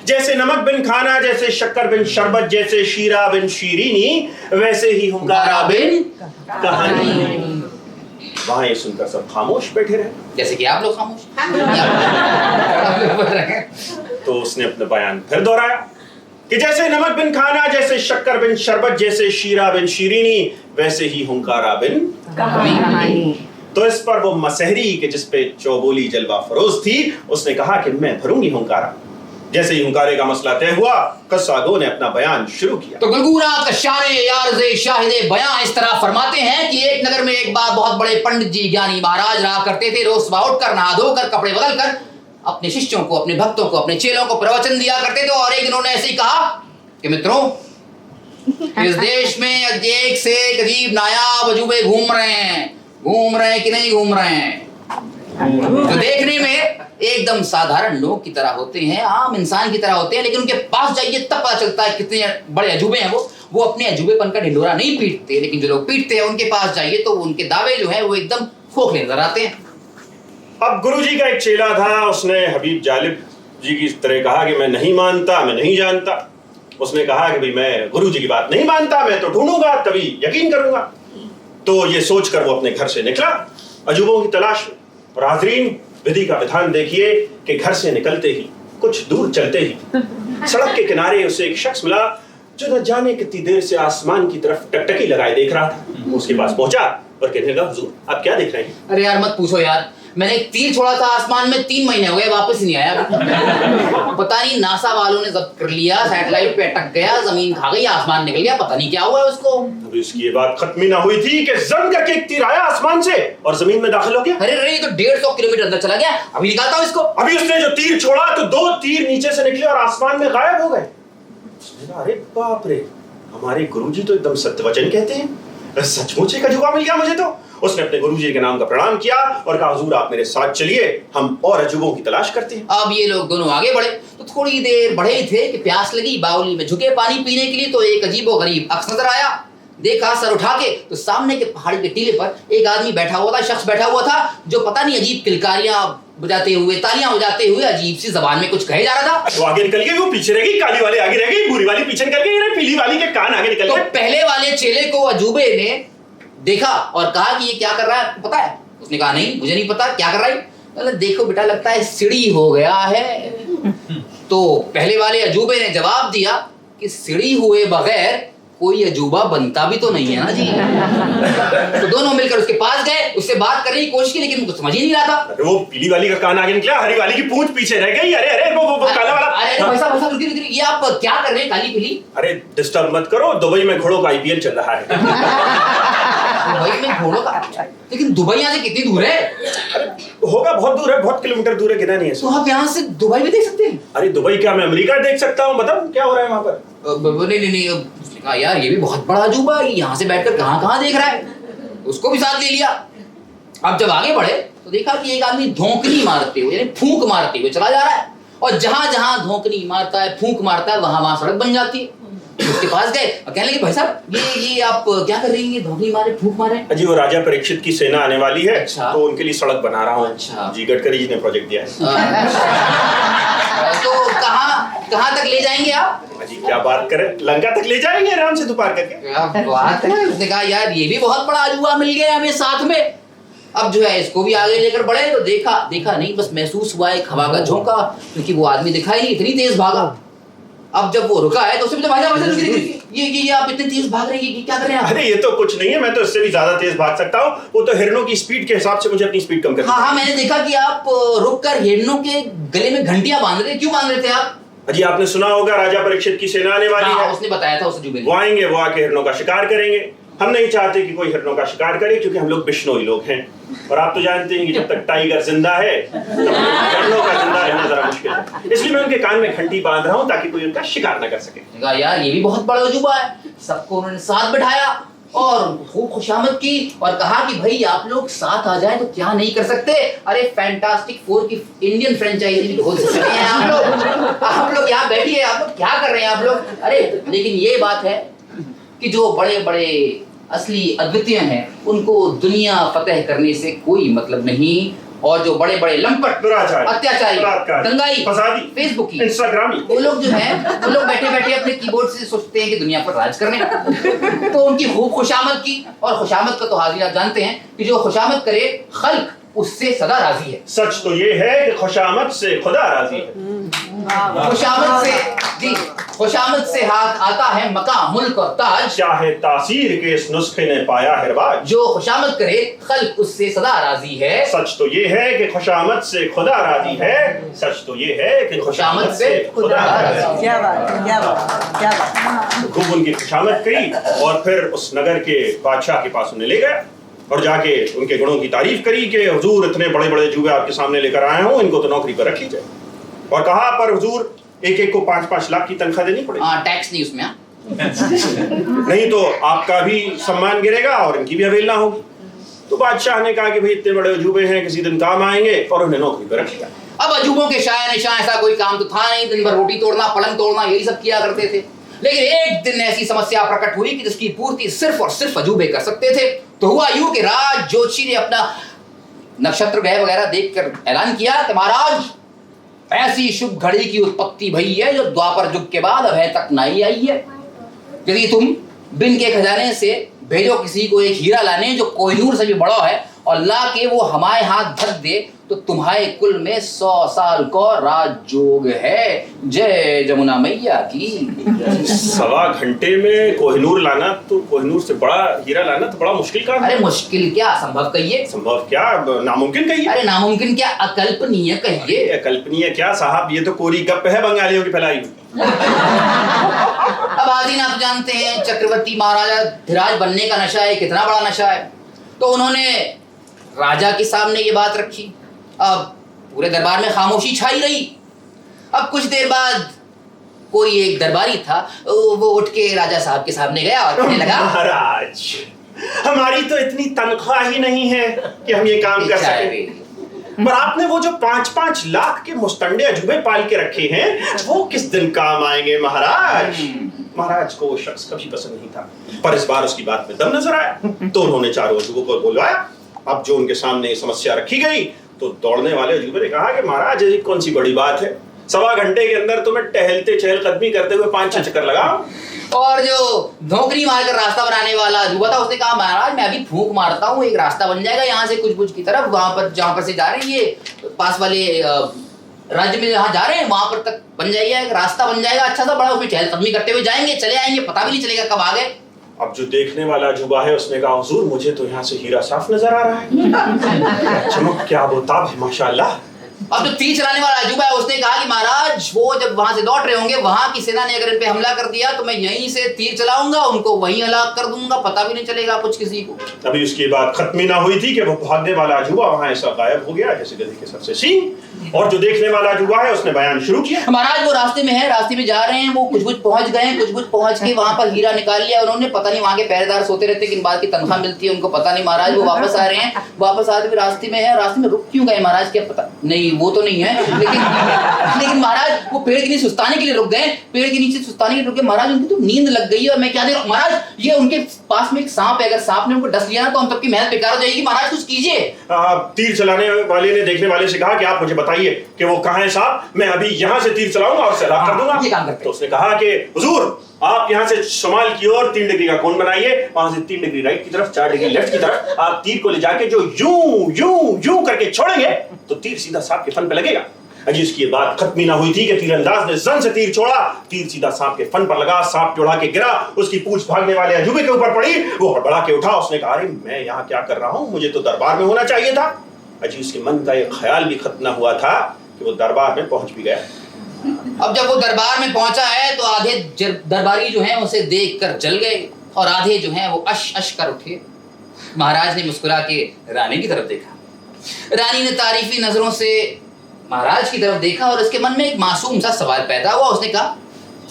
जैसे नमक बिन खाना, जैसे शक्कर बिन शरबत, जैसे शीरा बिन शीरीनी, वैसे ही हुंकारा बिन कहानी। वहां ये सुनकर सब खामोश बैठे रहे, जैसे कि आप लोग खामोश। तो उसने अपना बयान फिर दोहराया कि जैसे नमक बिन खाना, जैसे शक्कर बिन शरबत, जैसे शीरा बिन शीरीनी, वैसे ही हुंकारा बिन कहानी। तो इस पर वो मसहरी के जिस पे चौबोली जलवा फरोज थी, उसने कहा कि मैं भरूंगी हुंकारा। जैसे ही हुंकारे का मसला तय हुआ, कस्सागो ने अपना बयान शुरू किया। तो गुलगुरा कशारे यारज़े शाहिदे बयां इस तरह फरमाते हैं कि एक नगर में एक बार बहुत बड़े पंडित जी ज्ञानी महाराज रहा करते थे। रोज सुबह उठकर नहा धोकर कपड़े बदल कर अपने शिष्यों को, अपने भक्तों को, अपने चेलों को प्रवचन दिया करते थे। और एक दिन उन्होंने ऐसे ही कहा कि मित्रों, इस देश में एक से एक अजीब नायाब अजूबे घूम रहे हैं कि नहीं घूम रहे हैं, जो देखने में एकदम साधारण लोग की तरह होते हैं, आम इंसान की तरह होते हैं, लेकिन उनके पास जाइए तब पता चलता है कितने बड़े अजूबे हैं। वो अपने अजूबेपन का ढिंढोरा नहीं पीटते, लेकिन जो लोग पीटते हैं उनके पास जाइए तो उनके दावे जो है वो एकदम खोखले नजर आते हैं। अब गुरुजी का एक चेला था, उसने हबीब जालिब जी की तरह कहा कि मैं नहीं मानता, मैं नहीं जानता। उसने कहा कि भाई मैं गुरुजी की बात नहीं मानता, मैं तो ढूंढूंगा, तभी यकीन करूंगा। तो ये सोचकर वो अपने घर से निकला अजूबों की तलाश में। और हाजरीन, विधि का विधान देखिए कि घर से निकलते ही, कुछ दूर चलते ही सड़क के किनारे उसे एक शख्स मिला जो न जाने कितनी देर से आसमान की तरफ टकटकी लगाए देख रहा था। उसके पास पहुंचा और कहने लगा, हुजूर आप क्या देख रहे हैं? अरे यार मत पूछो यार, मैंने एक तीर छोड़ा था आसमान में, 3 महीने हो गए, वापस नहीं आया। पता नहीं नासा वालों ने जब्त कर लिया, सैटेलाइट पे अटक गया, जमीन खा गई, आसमान निकल गया, पता नहीं क्या हुआ उसको। अभी उसकी ये बात खत्म ही ना हुई थी कि जम करके एक तीर आया आसमान से और जमीन में दाखिल हो गया। अरे ये तो 150 किलोमीटर अंदर चला गया, अभी निकालता हूँ इसको। अभी उसने जो तीर छोड़ा तो 2 तीर नीचे से निकले और आसमान में गायब हो गए। उसने कहा, अरे बाप रे, हमारे गुरुजी तो एकदम सत्य वचन कहते हैं, सचमुच एक अजूबा मिल गया मुझे। तो उसने अपने गुरुजी के नाम का प्रणाम किया और कहा, हुजूर आप मेरे साथ चलिए, हम और अजूबों की तलाश करते हैं। अब ये लोग दोनों आगे बढ़े तो थोड़ी देर बढ़े ही थे कि प्यास लगी, बाउली में झुके पानी पीने के लिए। तो एक अजीबो गरीब अक्स नजर आया, देखा सर उठा के तो सामने के पहाड़ी के टीले पर एक आदमी बैठा हुआ था, शख्स बैठा हुआ था जो पता नहीं अजीब किलकारियां बजाते हुए, तालियां बजाते हुए अजीब सी जबान में कुछ कहे जा रहा था। वो आगे निकल गई, वो पीछे रह गई, काली वाली आगे रह गई, भूरी वाली पीछे निकल गई, पीली वाली के कान आगे निकल गए। तो पहले वाले चेले को अजूबे ने देखा और कहा कि ये क्या कर रहा है, पता है? उसने कहा नहीं, मुझे नहीं पता क्या कर रहा है। देखो बेटा, लगता है सीढ़ी हो गया है। तो पहले वाले अजूबे ने जवाब दिया कि सीढ़ी हुए बगैर कोई अजूबा बनता भी तो नहीं है ना जी। तो दोनों मिलकर उसके पास गए, उससे बात करने की कोशिश की, लेकिन कुछ समझ ही नहीं रहा था। वो पीली वाली का कान आगे निकला, हरी वाली की पूंछ पीछे रह गई। अरे अरे वो काला वाला। अरे भाई साहब रुकिए, ये आप क्या कर रहे हैं काली पीली? अरे डिस्टर्ब मत करो, दुबई में घोड़ों का IPL चल रहा है। दुबई में घोड़ों का? लेकिन दुबई यहाँ से कितनी दूर है? अरे होगा बहुत दूर है, बहुत किलोमीटर दूर है, कितना नहीं है। तो आप यहाँ से दुबई भी देख सकते हैं? अरे दुबई क्या, मैं अमेरिका देख सकता हूँ, बताओ क्या हो रहा है वहाँ पर। नहीं, उसने कहा यार ये भी बहुत बड़ा अजूबा है, यहाँ से बैठकर कहाँ देख रहा है। उसको भी साथ ले लिया। अब जब आगे बढ़े तो देखा कि एक आदमी धोंकनी मारते हुए, यानी फूंक मारते हुए चला जा रहा है, और जहां जहां धोंकनी मारता है, फूंक मारता है, वहां वहां सड़क बन जाती है। उसके पास गए और कहने लगे भाई साहब ये आप क्या कर रही हैं, धोखी मारे फूंक मारे। जी वो राजा परीक्षित की सेना आने वाली है। अच्छा। तो उनके लिए सड़क बना रहा हूँ। अच्छा। जी गडकरी जी ने प्रोजेक्ट दिया है। तो कहाँ तक ले जाएंगे आप? जी क्या बात करें, लंका तक ले जाएंगे आराम से दोपहर करके। क्या बात है। उसने कहा यार ये भी बहुत बड़ा अजूबा मिल गया हमें साथ में, अब जो है इसको भी आगे लेकर बढ़े। तो देखा नहीं, बस महसूस हुआ एक हवा का झोंका, क्योंकि वो आदमी दिखाई नहीं, इतनी तेज भागा। अब जब वो रुका है तो उसने पूछा भाई साहब ये आप इतने तेज भाग रहे हैं, क्या कर रहे हैं आप? अरे ये तो कुछ नहीं है, मैं तो इससे भी ज्यादा तेज भाग सकता हूँ। वो तो हिरणों की स्पीड के हिसाब से मुझे अपनी स्पीड कम करनी है। हाँ मैंने देखा कि आप रुक कर हिरणों के गले में घंटियां बांध रहे, क्यों बांध रहे थे आप? जी आपने सुना होगा राजा परीक्षित की सेना आने वाली है। उसने बताया था उस अजूबे ने। वो आएंगे, वो आके हिरणों का शिकार करेंगे। हम नहीं चाहते कि कोई हिरणों का शिकार करे, क्योंकि हम लोग बिश्नोई लोग हैं और आप तो जानते हैं कि जब तक टाइगर जिंदा है तब हिरणों का जिंदा रहना जरा मुश्किल है। इसलिए मैं उनके कान में घंटी बांध रहा हूँ ताकि कोई उनका शिकार न कर सके। यार ये भी बहुत बड़ा अजूबा है। सबको उन्होंने साथ बिठाया और खूब खुशामद की और कहा कि भाई आप लोग साथ आ जाएं तो क्या नहीं कर सकते। अरे फैंटास्टिक फोर की इंडियन फ्रेंचाइजी भी खोल सकते हैं आप लोग यहाँ बैठिए, आप लोग क्या कर रहे हैं आप लोग। अरे लेकिन ये बात है कि जो बड़े बड़े असली अद्वितीय हैं उनको दुनिया फतेह करने से कोई मतलब नहीं, और जो बड़े बड़े लंपट अत्याचारी दंगाई फेसबुकी इंस्टाग्रामी वो लोग जो है वो लोग बैठे बैठे अपने कीबोर्ड से सोचते हैं कि दुनिया पर राज करने। तो उनकी खूब खुशामद की, और खुशामद का तो हाजिर आप जानते हैं कि जो खुशामद करे खल्क उससे सदा राजी है। सच तो ये है कि खुशामद से खुदा राजी है। खुशामद से हाथ आता है मकाम मुल्क और ताज, चाहे तासीर के इस नुस्खे ने पाया है रिवाज। जो खुशामद करे खल्क उससे सदा राजी है। सच तो ये है कि खुशामद से खुदा राजी है। सच तो ये है कि खुशामद से खुदा राजी है। क्या बात, क्या बात, क्या बात। खूब उनकी खुशामद करी और फिर उस नगर के बादशाह के पास उन्हें ले गए और जाके उनके गुणों की तारीफ करी कि हुजूर इतने बड़े बड़े अजूबे आपके सामने लेकर आया हूँ, इनको तो नौकरी पर रख लीजिए। और कहा पर हुजूर एक एक को 5-5 लाख की तनख्वाह देनी पड़ेगी। टैक्स नहीं उसमें। नहीं तो आपका भी सम्मान गिरेगा और इनकी भी अवहेलना होगी। तो बादशाह ने कहा कि भाई इतने बड़े अजूबे हैं, किसी दिन काम आएंगे, और उन्हें नौकरी पर रख लिया। अब अजूबों के शायर निशां ऐसा कोई काम तो था नहीं, दिन भर रोटी तोड़ना पलंग तोड़ना यही सब किया करते थे। लेकिन एक दिन ऐसी समस्या प्रकट हुई कि जिसकी पूर्ति सिर्फ और सिर्फ अजूबे कर सकते थे। तो हुआ यूं कि राज ज्योतिषी ने अपना नक्षत्र ग्रह वगैरह देखकर ऐलान किया कि महाराज ऐसी शुभ घड़ी की उत्पत्ति भई है जो द्वापर युग के बाद अभी तक नहीं आई है। यदि तुम बिन के खजाने से भेजो किसी को एक हीरा लाने जो कोहिनूर से भी बड़ा है और ला के वो हमारे हाथ धर दे तो तुम्हारे कुल में 100 साल को राजयोग है। जय जमुना मैया की। 1.25 घंटे में कोहिनूर लाना, तो कोहिनूर से बड़ा हीरा लाना तो बड़ा मुश्किल काम है। अरे मुश्किल क्या, संभव कहिए। संभव क्या, नामुमकिन कहिए। अरे नामुमकिन क्या, अकल्पनीय कहिए। अकल्पनीय क्या साहब, ये तो कोरी गप है बंगालियों की फैलाई। अब आदि आप जानते हैं चक्रवर्ती महाराजा धीराज बनने का नशा है, कितना बड़ा नशा है। तो उन्होंने राजा के सामने ये बात रखी। अब पूरे दरबार में खामोशी छाई रही। अब कुछ देर बाद कोई एक दरबारी था, वो उठ के राजा साहब के सामने गया और कहने लगा, महाराज हमारी तो इतनी तनख्वाह ही नहीं है कि हम ये काम कर सकें, पर आपने वो जो 5-5 लाख के मुस्तंडे अजूबे पाल के रखे हैं वो किस दिन काम आएंगे महाराज। महाराज को वो शख्स कभी पसंद नहीं था, पर इस बार उसकी बात में दम नजर आया। तो उन्होंने चारों अजूबों को बुलवाया। अब जो उनके सामने समस्या रखी गई तो दौड़ने वाले अजूबे ने कहा कि महाराज ये कौन सी बड़ी बात है, 1.25 घंटे के अंदर तो मैं टहलते चहलकदमी करते हुए 5-6 चक्कर लगाऊं। और जो नौकरी मारकर रास्ता बनाने वाला अजूबा था उसने कहा महाराज मैं अभी फूंक मारता हूँ, एक रास्ता बन जाएगा यहाँ से कुछ कुछ की तरफ, वहां पर जहाँ पर से जा रहे हैं ये पास वाले राज्य में जहाँ जा रहे हैं वहां पर तक बन जाएगा, एक रास्ता बन जाएगा अच्छा सा बड़ा, उसमें चहलकदमी करते हुए जाएंगे, चले आएंगे, पता भी नहीं चलेगा कब आ गए। अब जो देखने वाला अजूबा है उसने कहा हुजूर मुझे तो यहाँ से हीरा साफ नजर आ रहा है, चमक क्या बोताब है माशाल्लाह। अब जो तीर चलाने वाला अजूबा है उसने कहा कि महाराज वो जब वहां से लौट रहे होंगे, वहां की सेना ने अगर इन पे हमला कर दिया तो मैं यहीं से तीर चलाऊंगा, उनको वहीं हलाक कर दूंगा, पता भी नहीं चलेगा कुछ किसी को। अभी उसकी बात खत्म ही ना हुई थी कि वो भागने वाला अजूबा वहां ऐसा गायब हो गया जैसे गधे के सर से सींग। और जो देखने वाला अजूबा है उसने बयान शुरू किया। महाराज वो रास्ते में है, रास्ते में जा रहे हैं, वो कुछ पहुंच गए, कुछ पहुंच के वहां पर हीरा निकाल लिया उन्होंने, पता नहीं वहां के पहरेदार सोते रहते किन बात की तनख्वाह मिलती है उनको पता नहीं। महाराज वो वापस आ रहे हैं, वापस आते हुए रास्ते में है, रास्ते में रुक क्यों गए महाराज क्या पता नहीं, नहीं वो तो नहीं है, लेकिन महाराज वो पेड़ के नीचे सुस्ताने के लिए रुक गए, पेड़ के नीचे सुस्ताने के लिए रुक गए। महाराज उनकी तो नींद लग गई है और मैं क्या दे रहा हूँ महाराज, ये उनके पास में एक सांप है, अगर सांप ने उनको डस लिया ना तो हम सबकी मेहनत बेकार हो जाएगी। महाराज कुछ कीजिए। तीर चलाने वाले ने देखने वाले से कहा कि आप मुझे बताइए कि वो कहाँ है सांप, मैं अभी यहाँ से तीर चलाऊंगा और सैलाब कर दूंगा। ये काम करते। तो उसने कहा कि हुजूर आप यहाँ से शुमाल की ओर 3 डिग्री का कोण बनाइए, वहां से 3 डिग्री राइट की तरफ, 4 डिग्री लेफ्ट की तरफ, आप तीर को ले जाके जो यूं यूं यूं करके छोड़ेंगे तो तीर सीधा सांप के फन पे लगेगा। अजी इसकी बात खत्म ही ना हुई थी कि तीरंदाज ने जन से तीर छोड़ा, तीर सीधा सांप के फन पर लगा, सांप चौड़ा के गिरा, उसकी पूंछ भागने वाले अजूबे के ऊपर पड़ी, वो हड़बड़ा के उठा, उसने कहा अरे मैं यहाँ क्या कर रहा हूँ, मुझे तो दरबार में होना चाहिए था। अजी उसके मन का एक ख्याल भी खत्म ना हुआ था कि वो दरबार में पहुंच भी गया। अब जब वो दरबार में पहुंचा है तो आधे दरबारी जो हैं उसे देखकर जल गए और आधे जो हैं वो अश अश कर उठे। महाराज ने मुस्कुरा के रानी की तरफ देखा। रानी ने तारीफी नजरों से महाराज की तरफ देखा और उसके मन में एक मासूम सा सवाल पैदा हुआ। उसने कहा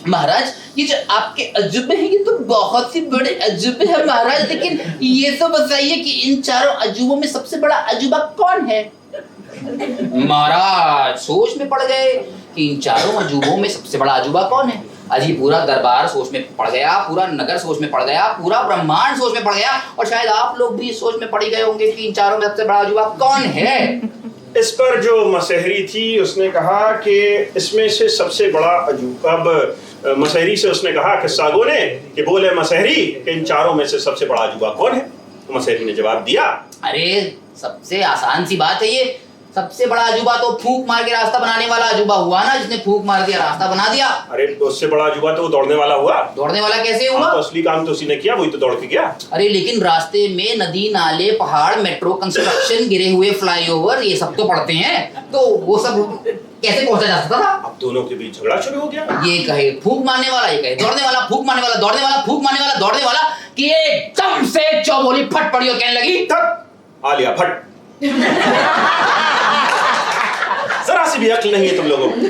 महाराज ये जो आपके अजूबे हैं ये तो बहुत ही बड़े अजूबे हैं महाराज, लेकिन ये तो बताइए कि इन चारों अजूबों में सबसे बड़ा अजूबा कौन है? महाराज सोच में पड़ गए कि इन चारों अजूबों में सबसे बड़ा अजूबा कौन है। अजी पूरा दरबार सोच में पड़ गया, पूरा नगर सोच में पड़ गया, पूरा ब्रह्मांड सोच में पड़ गया और शायद आप लोग भी सोच में पड़ गए होंगे कि इन चारों में सबसे बड़ा अजूबा कौन है। इस पर जो मसहरी थी उसने कहा कि इसमें से सबसे बड़ा अजूबा, अब मसहरी से उसने कहा किस्सागो ने कि बोले मसहरी कि इन चारों में से सबसे बड़ा अजूबा कौन है? मसहरी ने जवाब दिया अरे सबसे आसान सी बात है ये, सबसे बड़ा अजूबा तो फूंक मार के रास्ता बनाने वाला अजूबा हुआ ना, जिसने फूंक मार दिया रास्ता बना दिया। अरे उससे बड़ा अजूबा तो वो दौड़ने वाला हुआ। दौड़ने वाला कैसे हुआ? तो असली काम तो उसी ने किया, वही तो दौड़ के गया। अरे लेकिन रास्ते में नदी नाले पहाड़ मेट्रो कंस्ट्रक्शन गिरे हुए फ्लाईओवर ये सब तो पड़ते हैं, तो वो सब कैसे पहुंचा जा सकता था? अब दोनों के बीच झगड़ा शुरू हो गया। ये कहे फूंक मारने वाला, ये कहे दौड़ने वाला, फूंक मारने वाला, दौड़ने वाला, फूंक मारने वाला, दौड़ने वाला, कि एकदम से चौबोली फट पड़ी और कहने लगी तब आलिया भट्ट जरा सी भी अक्ल नहीं है तुम लोगों को।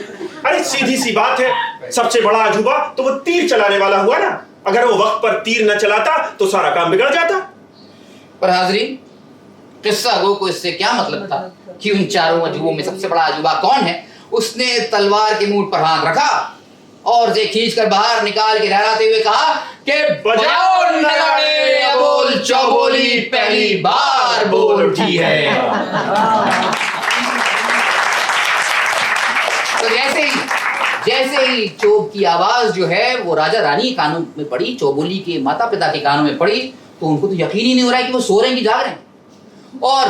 अरे सीधी सी बात है, सबसे बड़ा अजूबा तो वो तीर चलाने वाला हुआ ना, अगर वो वक्त पर तीर न चलाता तो सारा काम बिगड़ जाता। पर हाजरीन किस्सा गो को इससे क्या मतलब था कि उन चारों अजूबों में सबसे बड़ा अजूबा कौन है? उसने तलवार के मुंह पर हाथ रखा और उसे खींचकर बाहर निकाल के लहराते हुए कहा कि बजाओ नगाड़े, अबोल चौबोली पहली बार बोल उठी है। तो जैसे ही चोब की आवाज जो है वो राजा रानी के कानों में पड़ी, चौबोली के माता पिता के कानों में पड़ी, तो उनको तो यकीन ही नहीं हो रहा है कि वो सो रहे हैं कि जाग रहे हैं। और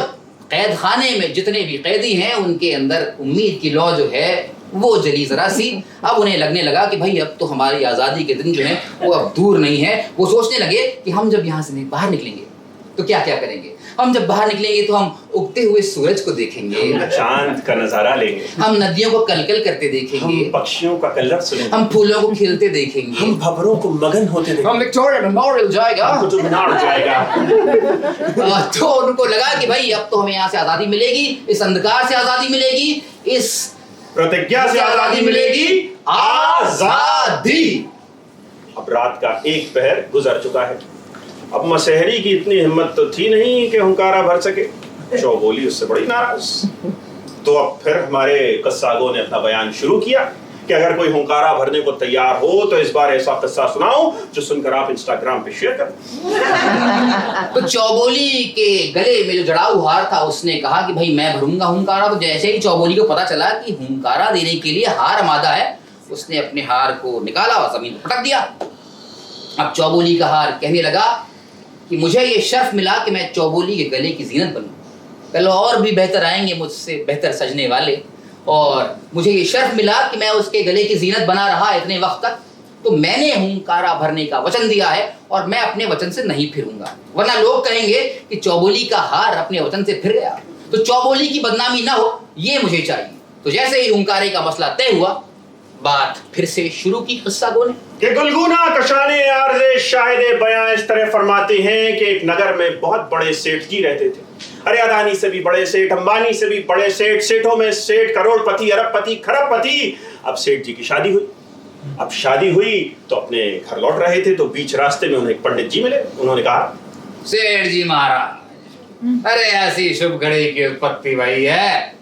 कैद खाने में जितने भी कैदी हैं उनके अंदर उम्मीद की लौ जो है वो जली जरा सी। अब उन्हें लगने लगा कि भाई अब तो हमारी आज़ादी के दिन जो है वो अब दूर नहीं है। वो सोचने लगे कि हम जब यहाँ से बाहर निकलेंगे तो क्या क्या करेंगे। हम जब बाहर निकलेंगे तो हम उगते हुए सूरज को देखेंगे, हम चांद का नजारा लेंगे, हम नदियों को कलकल करते देखेंगे, हम पक्षियों का कलरव सुनेंगे, हम फूलों को खिलते देखेंगे, हम भंवरों को मगन होते देखेंगे, हम विक्टोरिया मेमोरियल जाएगा, कुतुब मीनार जाएगा। तो उनको लगा कि भाई अब तो हमें यहाँ से आजादी मिलेगी, इस अंधकार से आजादी मिलेगी, इस प्रतिज्ञा से आजादी मिलेगी, आजादी। अब रात का 1 पहर गुजर चुका है। अब मसहरी की इतनी हिम्मत तो थी नहीं कि हुंकारा भर सके, चौबोली उससे बड़ी नाराज। तो अब फिर हमारे कस्सागो ने अपना बयान शुरू किया कि अगर कोई हुंकारा भरने को तैयार हो तो इस बार ऐसा किस्सा सुनाओ जो सुनकर आप इंस्टाग्राम पे शेयर करें। तो चौबोली के गले में जो जड़ाऊ हार था उसने कहा कि भाई मैं भरूंगा हुंकारा। तो जैसे ही चौबोली को पता चला कि हुंकारा देने के लिए हार आमादा है, उसने अपने हार को निकाला और जमीन पर पटक दिया। अब चौबोली का हार कहने लगा कि मुझे ये शर्फ मिला कि मैं चौबोली के गले की जीनत बनूं। कल और भी बेहतर आएंगे मुझसे बेहतर सजने वाले, और मुझे ये शर्फ मिला कि मैं उसके गले की जीनत बना रहा इतने वक्त तक, तो मैंने हुंकारा भरने का वचन दिया है और मैं अपने वचन से नहीं फिरूंगा, वरना लोग कहेंगे कि चौबोली का हार अपने वचन से फिर गया। तो चौबोली की बदनामी ना हो ये मुझे चाहिए। तो जैसे ही हुंकारे का मसला तय हुआ, बात फिर से शुरू की किस्सागो ने कि गुलगुना कशाने आरज़े शाहिदे बयां इस तरह फरमाते हैं कि एक नगर में बहुत बड़े सेठ जी रहते थे। अरे अदानी से भी बड़े सेठ, अंबानी से भी बड़े सेठ, सेठों में सेठ, करोड़पति, अरबपति, खरबपति। अब सेठ जी की शादी हुई। अब शादी हुई तो अपने घर लौट रहे थे, तो बीच रास्ते में उन्हें एक पंडित जी मिले। उन्होंने कहा सेठ जी महाराज, अरे ऐसी शुभ घड़ी की उत्पत्ति भाई है,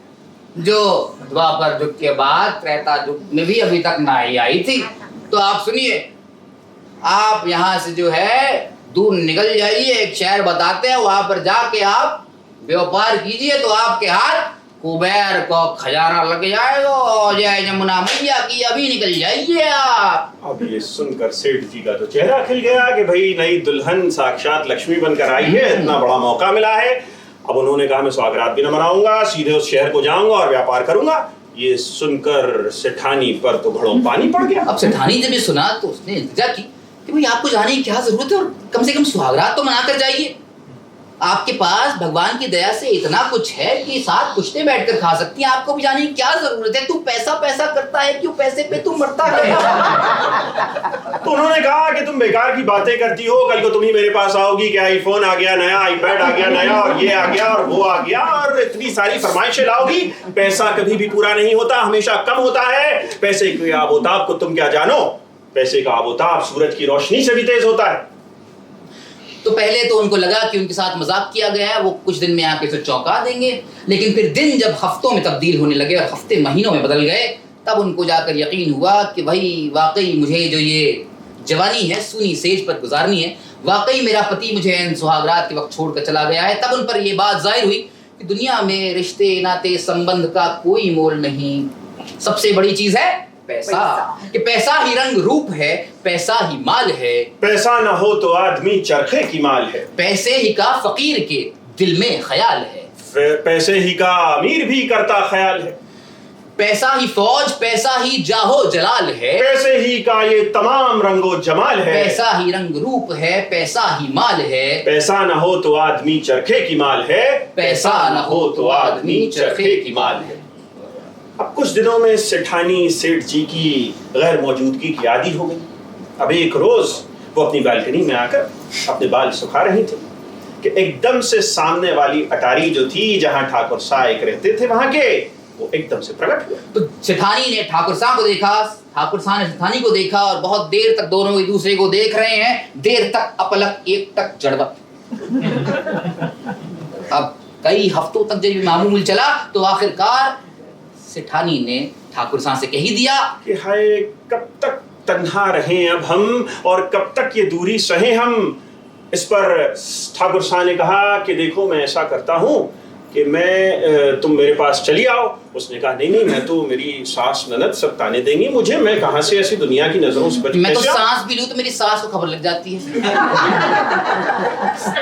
जो द्वापर युग के बाद त्रेता युग में भी अभी तक नहीं आई थी। तो आप सुनिए, आप यहाँ से जो है दूर निकल जाइए, एक शहर बताते हैं, वहां पर जाके आप व्यापार कीजिए तो आपके हाथ कुबेर को खजाना लग जाएगा और जय यमुना मैया की अभी निकल जाइए आप। अब ये सुनकर सेठ जी का तो चेहरा खिल गया कि भाई नई दुल्हन साक्षात लक्ष्मी बनकर आई है, इतना बड़ा मौका मिला है। अब उन्होंने कहा मैं स्वागरात भी न मनाऊंगा, सीधे उस शहर को जाऊंगा और व्यापार करूंगा। ये सुनकर सेठानी पर तो घड़ों पानी पड़ गया। अब सेठानी जब ये सुना तो उसने इंतजार की कि भाई आपको जाने की क्या जरूरत है, और कम से कम सुहागरात तो मनाकर जाइए। आपके पास भगवान की दया से इतना कुछ है कि साथ पुश्ते बैठकर खा सकती हैं, आपको भी जाने की क्या जरूरत है। तू पैसा पैसा करता है, क्यों पैसे पे तू मरता है। तो उन्होंने कहा कि तुम बेकार की बातें करती हो, कल को तुम ही मेरे पास आओगी कि आईफोन आ गया नया, आईपैड आ गया नया, और ये आ गया और वो आ गया, और इतनी सारी फरमाइशें लाओगी। पैसा कभी भी पूरा नहीं होता, हमेशा कम होता है। पैसे के आबोताब को तुम क्या जानो, पैसे का आबोताब सूरज की रोशनी से भी तेज होता है। तो पहले तो उनको लगा कि उनके साथ मजाक किया गया है, वो कुछ दिन में आके इसे चौंका देंगे। लेकिन फिर दिन जब हफ्तों में तब्दील होने लगे और हफ्ते महीनों में बदल गए, तब उनको जाकर यकीन हुआ कि भाई वाकई मुझे जो ये जवानी है सूनी सेज पर गुजारनी है, वाकई मेरा पति मुझे इन सुहागरात के वक्त छोड़कर चला गया है। तब उन पर यह बात जाहिर हुई कि दुनिया में रिश्ते नाते संबंध का कोई मोल नहीं, सबसे बड़ी चीज है पैसा। कि पैसा ही रंग रूप है, पैसा ही माल है, पैसा ना हो तो आदमी चरखे की माल है, पैसे ही का फकीर के दिल में ख्याल है, पैसे ही का अमीर भी करता ख्याल है, पैसा ही फौज, पैसा ही जाहो जलाल है, पैसे ही का ये तमाम रंगो जमाल है, पैसा ही रंग रूप है, पैसा ही माल है, पैसा न हो तो आदमी चरखे की माल है, पैसा न हो तो आदमी चरखे की माल है। अब कुछ दिनों में सेठानी सेठ जी की गैर मौजूदगी की आदी हो गई। अब एक रोज वो अपनी बालकनी में आकर अपने बाल सुखा रही थी कि एकदम से सामने वाली अटारी जो थी जहां ठाकुर साहब रहते थे वहां के, वो एकदम से प्रकट हुआ। तो सेठानी ने ठाकुर साहब को देखा, ठाकुर साहब ने सेठानी को देखा, और बहुत देर तक दोनों एक दूसरे को देख रहे हैं, देर तक अपलक एक टक जड़वत। अब कई हफ्तों तक जब मामूल चला तो आखिरकार सेठानी ने ठाकुर साहब से कह ही दिया कि हाय कब तक तन्हा रहें अब हम, और कब तक ये दूरी सहे हम। इस पर ठाकुर साहब ने कहा कि देखो मैं ऐसा करता हूँ कि मैं तुम मेरे पास चली आओ। उसने कहा नहीं नहीं, मैं तो मेरी सास ननद सब ताने देंगी मुझे, मैं कहाँ से ऐसी दुनिया की नजरों से बच, मैं तो सांस भी लूं तो मेरी सास को खबर लग जाती है।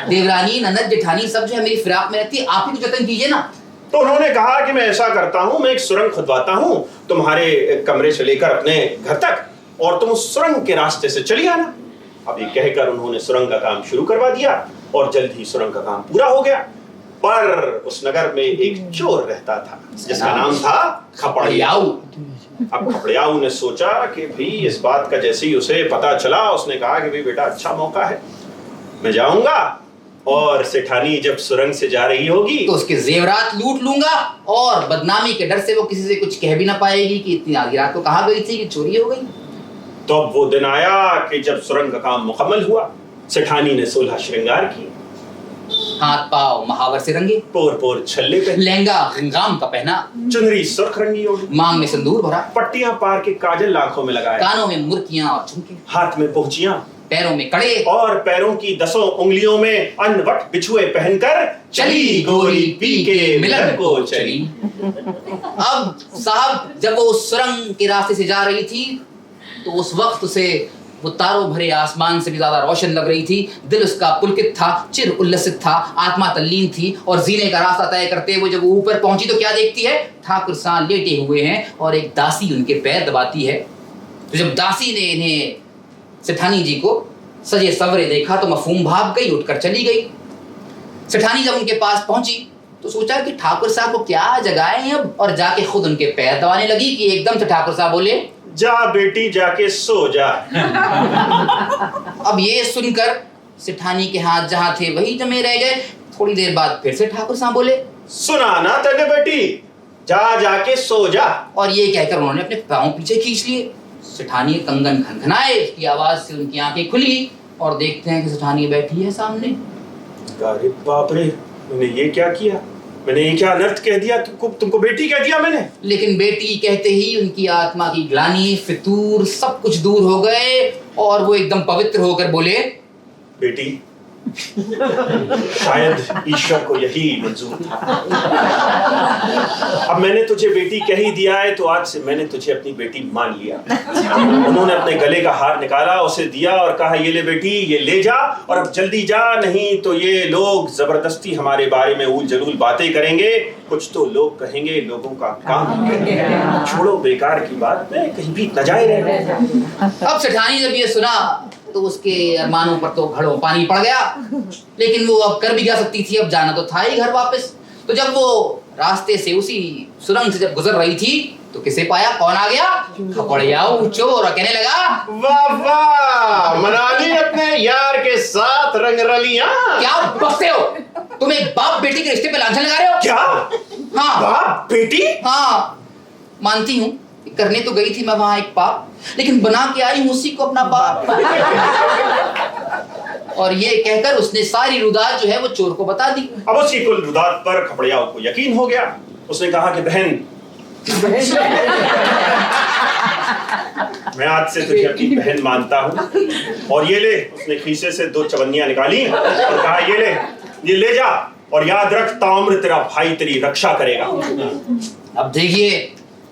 देवरानी ननद जेठानी सब जो है मेरी फिराक में रहती है, आप ही तो जतन कीजिए ना। तो उन्होंने कहा कि मैं ऐसा करता हूं, मैं एक सुरंग खुदवाता हूं तुम्हारे कमरे से लेकर अपने घर तक, और तुम उस सुरंग के रास्ते से चली आना। अब ये कहकर उन्होंने सुरंग का काम शुरू करवा दिया और जल्द ही सुरंग का काम पूरा हो गया। पर उस नगर में एक चोर रहता था जिसका नाम था खपड़ियाऊ। अब खपड़ियाऊ ने सोचा कि भाई इस बात का जैसे ही उसे पता चला, उसने कहा कि भाई बेटा अच्छा मौका है, मैं जाऊंगा और सेठानी जब सुरंग से जा रही होगी तो उसके जेवरात लूट लूंगा, और बदनामी के डर से वो किसी से कुछ कह भी ना पाएगी कि इतनी आधी रात को कहाँ गई थी कि चोरी हो गई। तो अब वो दिन आया कि जब सुरंग का काम मुकम्मल हुआ, सेठानी ने 16 श्रृंगार किए, हाथ पांव महावर से रंगे, पोर पोर छल्ले पहने, लहंगा गंगाम का पहना, चुनरी सुर्ख रंगी ओढ़ी, मांग में सिंदूर भरा, पट्टियां पार के काजल आंखों में लगाया, कानों में मुर्कियां और झुमके, हाथ में पहुंचियां, पैरों में कड़े, और पैरों की 10 उंगलियों में अनवट बिछुए पहनकर चली गोरी पी के मिलन को चली। अब साहब जब वो उस सुरंग के रास्ते से जा रही थी तो उस वक्त उसे वो तारों भरे आसमान से भी ज्यादा रोशन लग रही थी। दिल उसका पुलकित था, चिर उल्लसित था, आत्मा तल्लीन थी, और जीने का रास्ता तय करते हुए जब वो ऊपर पहुंची तो क्या देखती है, ठाकुर साहब लेटे हुए हैं और एक दासी उनके पैर दबाती है। तो जब दासी ने इन्हें सेठानी जी को सजे सवरे देखा तो मफहूम भाग गई, उठकर चली गई। सेठानी जब उनके पास पहुंची तो सोचा कि ठाकुर साहब को क्या जगाए अब, और जाके खुद उनके पैर दबाने लगी कि एकदम से ठाकुर साहब बोले, जा बेटी जाके सो जा। अब ये सुनकर सेठानी के हाथ जहां थे वही जमे रह गए। थोड़ी देर बाद फिर से ठाकुर साहब बोले, सुना ना तेरे बेटी, जा जाके सो जा। और ये कहकर उन्होंने अपने पांव पीछे खींच लिए। सेठानी कंगन खनखनाए, उसकी आवाज से उनकी आंखें खुली और देखते हैं कि सेठानी बैठी है सामने। अरे बाप रे, मैंने ये क्या किया? मैंने ये क्या अनर्थ कह दिया? तुमको बेटी कह दिया मैंने? लेकिन बेटी कहते ही उनकी आत्मा की ग्लानि, फितूर सब कुछ दूर हो गए और वो एकदम पवित्र होकर बोले, बेटी, शायद ईश्वर को यही मंजूर था। अब मैंने तुझे बेटी कह ही दिया है, तो आज से मैंने तुझे अपनी बेटी मान लिया। उन्होंने अपने गले का हार निकाला, उसे दिया और कहा, ये ले बेटी, ये ले जा और अब जल्दी जा, नहीं तो ये लोग जबरदस्ती हमारे बारे में ऊल जलूल बातें करेंगे। कुछ तो लोग कहेंगे, लोगों का काम है। छोड़ो बेकार की बात, मैं कहीं भी न जाए रहे। अब सेठानी जब ये सुना तो उसके अरमानों पर तो घड़ों पानी पड़ गया, लेकिन वो अब कर भी क्या सकती थी, अब जाना तो था ही घर वापस। तो जब वो रास्ते से उसी सुरंग से जब गुजर रही थी तो किसे पाया? कौन आ गया? खपड़ियाऊ चोर। कहने लगा, वाह वाह, मनाली अपने यार के साथ रंग रलियां। क्या बकते हो तुम? एक बाप बेटी के रिश्ते पे लांछन लगा रहे हो? क्या? हाँ बाप बेटी? हाँ, मानती हूँ करने तो गई थी मैं वहां एक पाप, लेकिन बना के आई हूं उसी को अपना बाप। और ये कहकर उसने सारी रुदात जो है वो चोर को बता दी। अब उसकी कुल रुदात पर खपड़ियाऊ को यकीन हो गया। उसने कहा कि बहन, मैं आज से तुझे अपनी बहन मानता हूँ और ये ले। उसने खीसे से 2 चवन्नियां निकाली और कहा, ये ले जा और याद रख, ताम्र तेरा भाई तेरी रक्षा करेगा। अब देखिए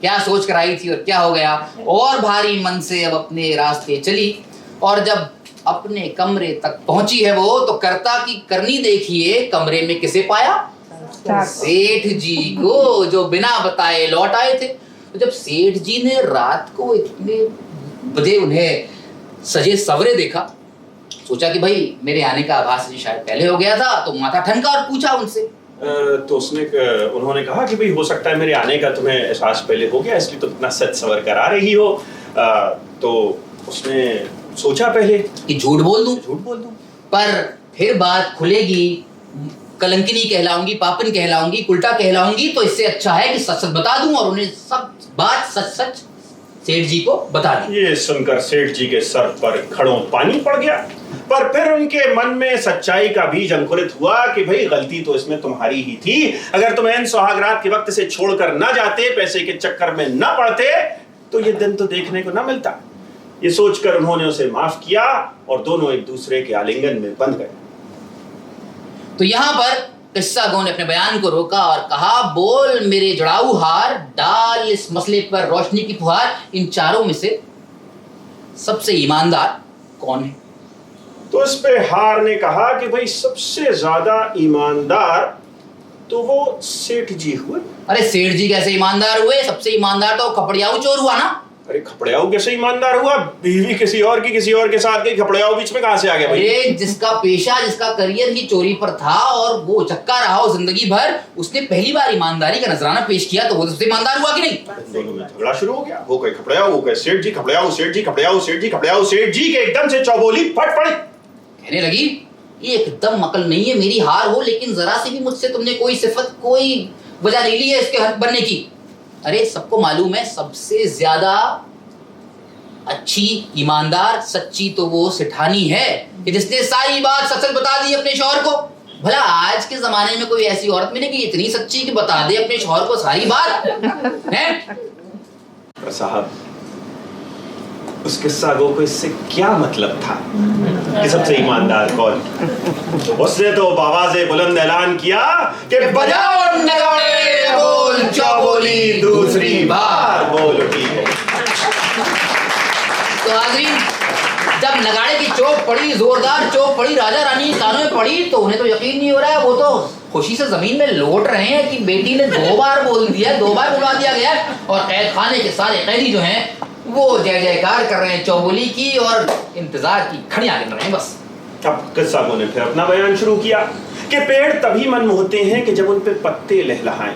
क्या सोच कर आई थी और क्या हो गया। और भारी मन से अब अपने रास्ते चली और जब अपने कमरे तक पहुंची है वो, तो कर्ता की करनी देखिए, कमरे में किसे पाया? सेठ जी को, जो बिना बताए लौट आए थे। तो जब सेठ जी ने रात को इतने बजे उन्हें सजे सवरे देखा, सोचा कि भाई मेरे आने का आभास शायद पहले हो गया था, तो माथा ठनका और पूछा उनसे। तो उन्होंने कहा कि भाई हो सकता है मेरे आने का तुम्हें एहसास पहले हो गया, इसलिए तुम इतना सच सवर कर आ रही हो। तो उसने सोचा पहले कि झूठ बोल दूं, पर फिर बात खुलेगी, कलंकिनी कहलाऊंगी, पापन कहलाऊंगी, उल्टा कहलाऊंगी, तो इससे अच्छा है कि सच सच बता दूं। और उन्हें सब बात सच सच सेठ जी को बता दी। ये सुनकर सेठ जी के सर पर खड़ों पानी पड़ गया, पर फिर उनके मन में सच्चाई का बीज अंकुरित हुआ कि भाई गलती तो इसमें तुम्हारी ही थी। अगर तुम एन सुहागरात के वक्त से छोड़कर न जाते, पैसे के चक्कर में न पड़ते, तो ये दिन तो देखने को न मिलता। ये सोचकर उन्होंने उसे माफ किया और दोनों एक दूसरे के आलिंगन में बंध गए। तो यहाँ पर किस्सा गो ने अपने बयान को रोका और कहा, बोल मेरे जड़ाऊ हार, डाल इस मसले पर रोशनी की फुहार, इन चारों में से सबसे ईमानदार कौन है? तो इस पे हार ने कहा कि भाई सबसे ज्यादा ईमानदार तो वो सेठ जी हुए। अरे सेठ जी कैसे ईमानदार हुए? सबसे ईमानदार तो खपड़ियाऊ चोर हुआ ना। अरे खपड़ियाऊ कैसे ईमानदार हुआ? बीवी किसी और के साथ गई, खपड़ियाऊ बीच में कहां से आ गया भाई? अरे जिसका पेशा, जिसका करियर ही चोरी पर था और वो चक्का रहा हो जिंदगी भर, उसने पहली बार ईमानदारी का नजराना पेश किया, तो वो सबसे ईमानदार हुआ कि नहीं? दोनों में झगड़ा शुरू हो गया। वो कहे खपड़ियाऊ, वो कहे सेठ जी, खपड़ियाऊ सेठ जी, खपड़ियाऊ सेठ जी, खपड़ियाऊ सेठ जी के एकदम से चौबोली फट पड़ी। कहने लगी, एकदम अकल नहीं है मेरी हार हो, लेकिन जरा सी भी मुझसे तुमने कोई सिफत, कोई वजह नहीं ली है इसके हक बनने की। अरे सबको मालूम है सबसे ज्यादा अच्छी, ईमानदार, सच्ची तो वो सेठानी है कि जिसने सारी बात सच सच बता दी अपने शौहर को। भला आज के जमाने में कोई ऐसी औरत मिलेगी इतनी सच्ची कि बता दे अपने शौहर को सारी बात है? साहब, उस किस्सा गो को इससे क्या मतलब था कि सबसे ईमानदार कौन? उसने तो आवाज़े बुलंद ऐलान किया कि बजाओ नगाड़े, बोल चौबोली दूसरी बार बोल उठी है। तो हाज़रीन, जब नगाड़े की चोट पड़ी, जोरदार चोट पड़ी, राजा रानी कानों में पड़ी, तो उन्हें तो यकीन नहीं हो रहा है। वो तो खुशी से जमीन में लौट रहे हैं कि बेटी ने 2 बार बोल दिया, 2 बार बुला दिया गया। और कैद खाने के सारे कैदी जो हैं वो जय जयकार कर रहे हैं चौबोली की और इंतजार की घड़ियां गिन रहे हैं बस। अब किस्सा गो ने फिर अपना बयान शुरू किया कि पेड़ तभी मनमोहते हैं कि जब उन पे पत्ते लहलहाएं,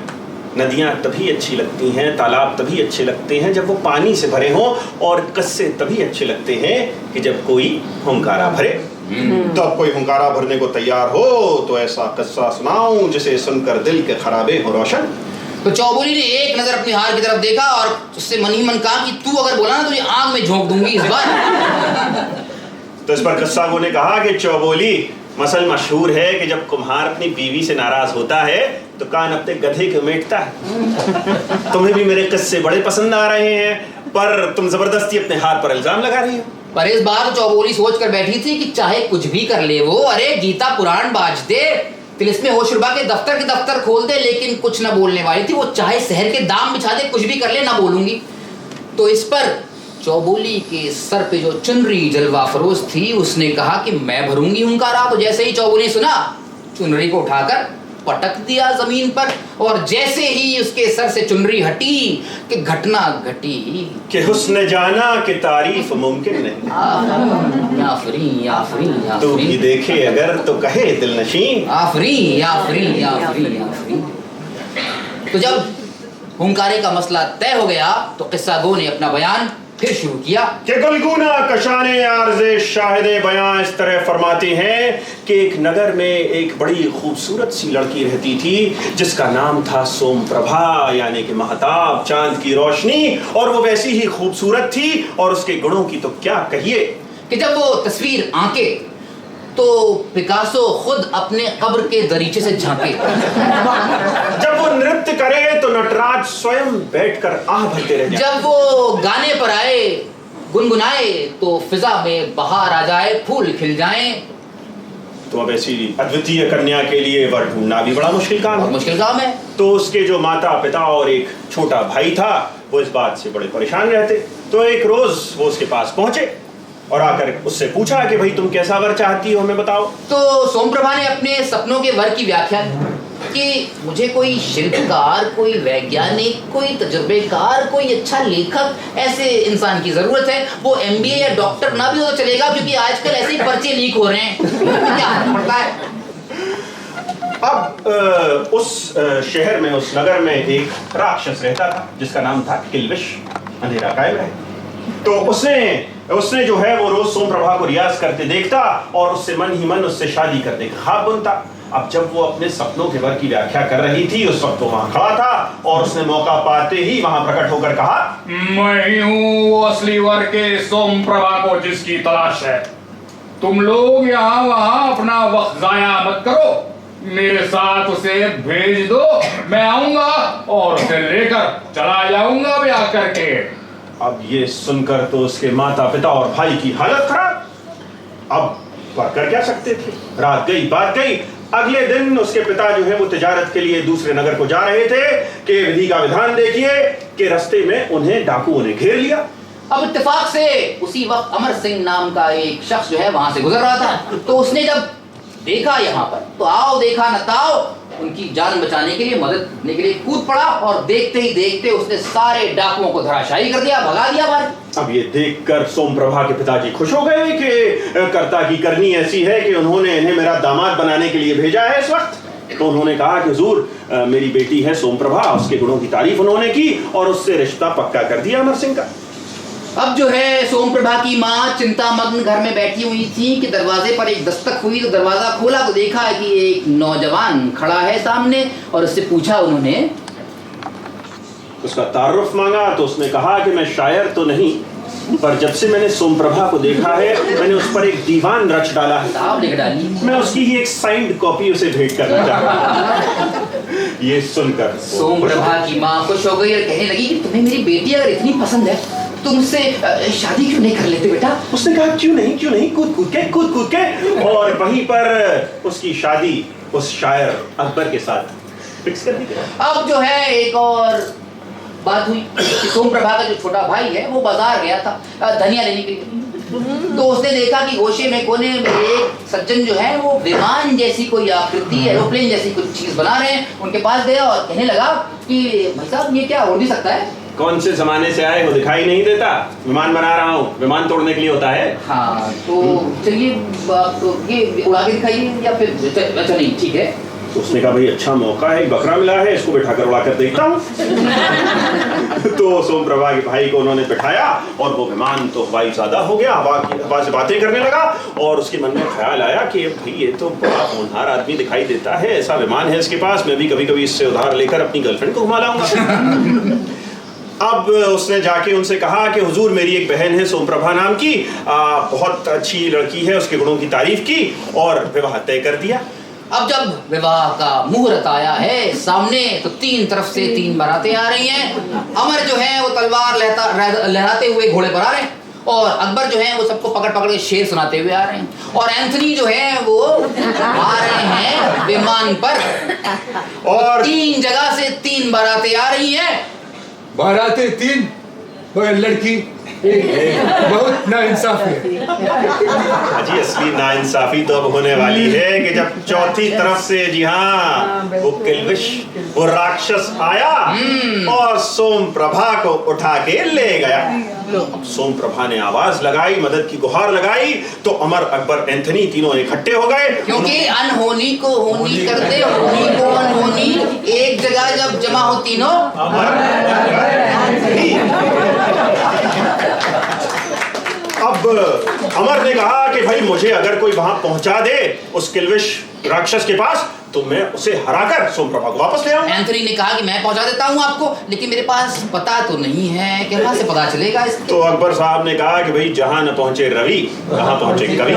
नदियां तभी अच्छी लगती हैं, तालाब तभी अच्छे लगते हैं जब वो पानी से भरे हों, और कस्से तभी अच्छे लगते हैं कि जब कोई हुंकारा भरे। तो अब कोई हुंकारा भरने को तैयार हो तो ऐसा किस्सा सुनाऊं जिसे सुनकर दिल के खराबे हो रोशन। तो चौबोली ने एक नजर अपनी हार की तरफ देखा और उससे मन ही मन कहा कि तू अगर बोला ना तो ये आग में झोंक दूंगी इस बार। तो इस पर किस्सा गो ने कहा कि चौबोली, मसल मशहूर है कि जब कुम्हार अपनी बीवी से नाराज होता है तो कान अपने गधे के उमेटता है। तुम्हें भी मेरे किस्से बड़े पसंद आ रहे हैं, पर तुम जबरदस्ती अपने हाथ पर इल्जाम लगा रही हो। पर इस बार चौबोली सोच कर बैठी थी कि चाहे कुछ भी कर ले वो, अरे गीता पुराण बाज दे, तिलिस्मे होशरुबा के दफ्तर खोल दे, लेकिन कुछ न बोलने वाली थी वो। चाहे शहर के दाम बिछा दे, कुछ भी कर ले, ना बोलूंगी। तो इस पर चौबोली के सर पे जो चुनरी जलवा फरोज थी, उसने कहा कि मैं भरूंगी हुंकारा। तो जैसे ही चौबोली ने सुना, चुनरी को उठाकर पटक दिया जमीन पर, और जैसे ही उसके सर से चुनरी हटी कि घटना घटी कि हुस्न जाना कि तारीफ मुमकिन नहीं। आफरीन आफरीन तू भी देखे अगर तो कहे दिलनशीं। आफरीन आफरीन आफरीन आफरीन। तो जब हुंकारे का मसला तय हो गया तो किस्सा गो ने अपना बयान फिर शुरू किया कि गुलगुना कशाने आर्ज़े शाहिदे बयां इस तरह फरमाते हैं कि एक नगर में एक बड़ी खूबसूरत सी लड़की रहती थी, जिसका नाम था सोमप्रभा, यानी कि महताब, चांद की रोशनी। और वो वैसी ही खूबसूरत थी, और उसके गुणों की तो क्या कहिए कि जब वो तस्वीर आंके तो पिकासो खुद अपने कब्र के दरीचे से झांके। जब वो नृत्य करे तो नटराज स्वयं बैठकर आह भरते रह जाए। जब वो गाने पर आए, गुनगुनाए, तो फिजा में बहार आ जाए, फूल खिल जाएं। तो अब ऐसी अद्वितीय कन्या के लिए वर ढूंढना भी बड़ा मुश्किल काम है। मुश्किल काम है। तो उसके जो माता पिता और एक छोटा भाई था, वो इस बात से बड़े परेशान रहते। तो एक रोज वो उसके पास पहुंचे और आकर उससे पूछा कि भाई तुम कैसा वर चाहती हो, हमें बताओ। तो सोमप्रभा ने अपने सपनों के वर की व्याख्या कि मुझे कोई शिल्पकार, कोई वैज्ञानिक, कोई तजुर्बेकार, कोई अच्छा लेखक, ऐसे इंसान की जरूरत है। वो MBA या डॉक्टर ना भी हो तो चलेगा, क्योंकि आजकल ऐसे ही पर्चे लीक हो रहे हैं। क्या पड़ता है। अब उस शहर में, उस नगर में एक राक्षस रहता था जिसका नाम था किल्विश। अंधेरा कायम है। तो उसने जो है वो रोज सोमप्रभा को रियाज करते देखता और उससे मन ही मन उससे शादी करने का ख्वाब बुनता। अब जब वो अपने सपनों के वर की व्याख्या कर रही थी, उस वक्त वो वहां खड़ा था और उसने मौका पाते ही वहां प्रकट होकर कहा, मैं ही हूँ वो असली वर के सोमप्रभा को जिसकी तलाश है। तुम लोग यहाँ वहाँ अपना वक्त जाया मत करो, मेरे साथ उसे भेज दो, मैं आऊंगा और उसे लेकर चला जाऊंगा ब्याह करके। अब ये सुनकर तो उसके माता पिता और भाई की हालत खराब। अब वह कर क्या सकते थे। रात गई बात गई। अगले दिन उसके पिता जो है वो तिजारत के लिए दूसरे नगर को जा रहे थे कि विधि का विधान देखिए कि रास्ते में उन्हें डाकुओं ने घेर लिया। अब इत्तेफाक से उसी वक्त अमर सिंह नाम का एक शख्स जो है वहां से गुजर रहा था। तो उसने जब देखा यहाँ पर, तो आओ देखा न ताओ, उनकी जान बचाने के लिए, मदद करने के लिए कूद पड़ा और देखते ही देखते उसने सारे डाकुओं को धराशायी कर दिया, भगा दिया बाहर। अब ये देखकर सोमप्रभा के पिताजी खुश हो गए कि कर्ता की करनी ऐसी है कि उन्होंने इन्हें मेरा दामाद बनाने के लिए भेजा है इस वक्त। तो उन्होंने कहा कि हुजूर, मेरी बेटी है सोमप्रभा। उसके गुणों की तारीफ उन्होंने की और उससे रिश्ता पक्का कर दिया अमर सिंह का। अब जो है सोमप्रभा की माँ चिंतामग्न घर में बैठी हुई थी कि दरवाजे पर एक दस्तक हुई। तो दरवाजा खोला तो देखा कि एक नौजवान खड़ा है सामने, और उससे पूछा उन्होंने, उसका तारुफ मांगा। तो उसने कहा कि मैं शायर तो नहीं, पर जब से मैंने सोमप्रभा को देखा है, मैंने उस पर एक दीवान रच डाला है। साहब लिख डाली। मैं उसकी ही एक साइंड कॉपी उसे भेंट करना चाहता। ये सुनकर सोमप्रभा की माँ खुश हो गई और कहने लगी कि तुम्हें मेरी बेटी अगर इतनी पसंद है, तुम उससे शादी क्यों नहीं कर लेते बेटा। उसने कहा क्यों नहीं, कूद कूद के और वहीं पर उसकी शादी उस शायर अकबर के साथ फिक्स कर दी गई। अब जो है एक और बात हुई कि सोमप्रभा का जो छोटा भाई है वो बाजार गया था धनिया लेने के लिए। तो उसने देखा कि गोशे में कोने में एक सज्जन जो है वो विमान जैसी कोई आकृति, एरोप्लेन जैसी कुछ चीज बना रहे हैं। उनके पास गया और कहने लगा कि भाई साहब ये क्या उड़ भी सकता है। कौन से जमाने से आए हो, दिखाई नहीं देता? विमान बना रहा हूँ। विमान तोड़ने के लिए होता है। हाँ तो चलिए ये उड़ा के दिखाइए, या फिर अच्छा नहीं ठीक है। तो उसने कहा भाई अच्छा मौका है, बकरा मिला है, इसको बिठाकर उड़ाकर देखता हूँ। तो सोमप्रभा के भाई को उन्होंने बिठाया और वो विमान तो हवाई ज़्यादा हो गया, हवा से बातें करने लगा। और उसके मन में ख्याल आया कि भाई ये तो बड़ा होनहार आदमी दिखाई देता है, ऐसा विमान है इसके पास, मैं भी कभी कभी इससे उधार लेकर अपनी गर्लफ्रेंड को घुमा लाऊंगा। अब उसने जाके उनसे कहा कि हुजूर मेरी एक बहन है सोमप्रभा नाम की, बहुत अच्छी लड़की है, उसके गुणों की तारीफ की और विवाह तय कर दिया। अब जब विवाह का मुहूर्त आया है सामने, तो 3 तरफ से 3 बारातें आ रही हैं। अमर जो है वो तलवार लहराते हुए घोड़े पर आ रहे हैं, और अकबर जो है वो सबको पकड़ पकड़ के शेर सुनाते हुए आ रहे हैं, और एंथनी जो है वो आ रहे हैं विमान पर। और 3 जगह से 3 बारातें आ रही हैं। बारातें 3 मगर लड़की बहुत नाइंसाफी है। जी असली नाइंसाफी तो अब होने वाली है कि जब चौथी तरफ से, जी हाँ, वो किल्विश, वो राक्षस आया और सोम प्रभा को उठा के ले गया। अब सोम प्रभा ने आवाज लगाई, मदद की गुहार लगाई, तो अमर, अकबर, एंथनी तीनों इकट्ठे हो गए, क्योंकि अनहोनी को होनी कर दे, होनी को अनहोनी, एक जगह जब जमा हो तीनों। अब अमर ने कहा कि भाई मुझे अगर कोई वहां पहुंचा दे उस किल्विश राक्षस के पास, तो मैं उसे हराकर सोमप्रभा को वापस ले आऊंगा। एंथनी ने कहा कि मैं पहुंचा देता हूं आपको, लेकिन मेरे पास पता तो नहीं है, कहां से पता चलेगा इसके? तो अकबर साहब ने कहा कि भाई जहां न पहुंचे रवि, कहां पहुंचे कवि।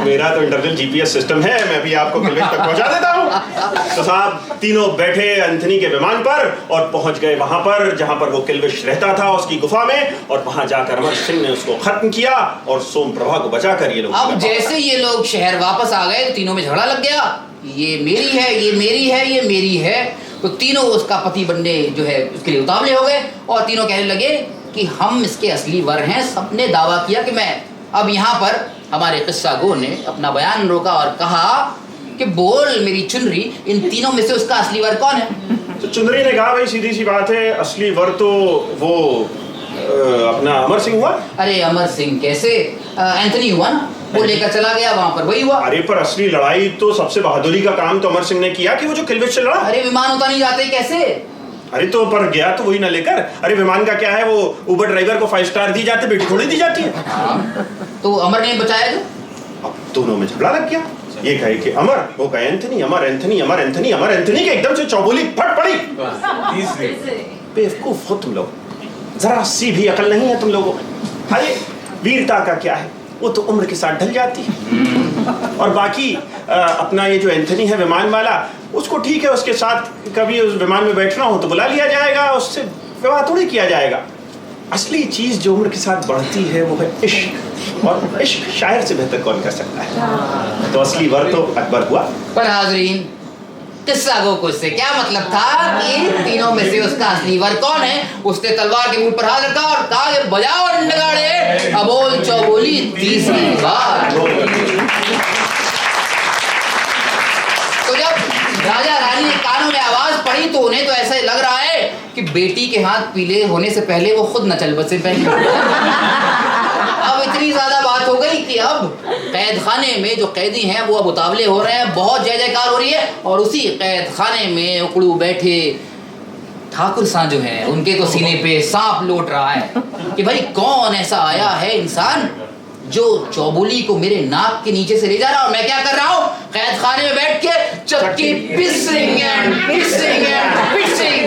मेरा तो इंटरनल जीपीएस सिस्टम है, मैं भी आपको किल्विश तक पहुंचा देता हूं। तो साहब तीनों बैठे एंथनी के विमान पर और पहुंच गए वहां पर जहां पर वो किल्विश रहता था, उसकी गुफा में, और वहां जाकर अमर सिंह ने उसको खत्म किया और सोमप्रभा को बचाकर ये लोग। अब जैसे ये लोग शहर वापस आ गए, तीनों में झगड़ा लग गया, ये मेरी है, ये मेरी है, ये मेरी है। तो तीनों उसका पति बनने जो है उसके लिए उतावले हो गए, और तीनों कहने लगे कि हम इसके असली वर हैं। सबने दावा किया कि मैं। अब यहाँ पर हमारे किस्सा गो ने अपना बयान रोका और कहा कि बोल मेरी चुनरी, इन तीनों में से उसका असली वर कौन है? तो चुनरी ने कहा भाई सीधी सी बात है, असली वर तो वो अपना अमर सिंह हुआ। अरे अमर सिंह कैसे, एंथनी हुआ ना, वो लेकर चला गया वहां पर, वही हुआ। अरे पर असली लड़ाई तो सबसे बहादुरी का काम तो अमर सिंह ने किया कि वो जो किल्विश से लड़ा। अरे विमान उतार नहीं जाते कैसे? अरे तो पर गया तो वही ना लेकर। अरे विमान का क्या है, वो उबर ड्राइवर को 5 स्टार दी जाती, बेटी थोड़ी दी जाती है। तो अमर ने बचाया जो। अब दोनों में झगड़ा लग गया, ये कहे कि अमर, वो कहे एंथनी, अमर एंथनी, अमर एंथनी, अमर एंथनी के एकदम से चौबोली फट पड़ी। बेवकूफ हो तुम लोग, जरा सी भी अकल नहीं है तुम लोगों में। अरे वीरता का क्या है, वो तो उम्र के साथ ढल जाती है। और बाकी अपना ये जो एंथनी है विमान वाला, उसको ठीक है, उसके साथ कभी उस विमान में बैठना हो तो बुला लिया जाएगा, उससे विवाह थोड़ी किया जाएगा। असली चीज जो उम्र के साथ बढ़ती है वो है इश्क, और इश्क शायर से बेहतर कौन कर सकता है। तो असली वर तो अकबर हुआ। पर हाजरीन, किस्सा गो को इससे क्या मतलब था कि तीनों में से उसका असली वर कौन है? उसने तलवार के मुंह पर हाथ रखा और कहा कि बजाओ नगाड़े, अबोल चौबोली तीसरी बार। तो जब राजा रानी ने कानों में आवाज पड़ी तो उन्हें तो ऐसा लग रहा है कि बेटी के हाथ पीले होने से पहले वो खुद न चल बसे पहले। अब इतनी ज्यादा बात हो गई कि अब कैद खाने में जो कैदी हैं वो अब उतावले हो रहे हैं, बहुत जय जयकार हो रही है, और उसी कैद खाने में उकड़ू बैठे ठाकुर सा जो है उनके तो सीने पे सांप लौट रहा है कि भाई कौन ऐसा आया है इंसान जो चौबोली को मेरे नाक के नीचे से ले जा रहा है, और मैं क्या कर रहा हूँ कैद खाने में बैठ के चक्की पिसिंग एंड पिसिंग एंड पिसिंग।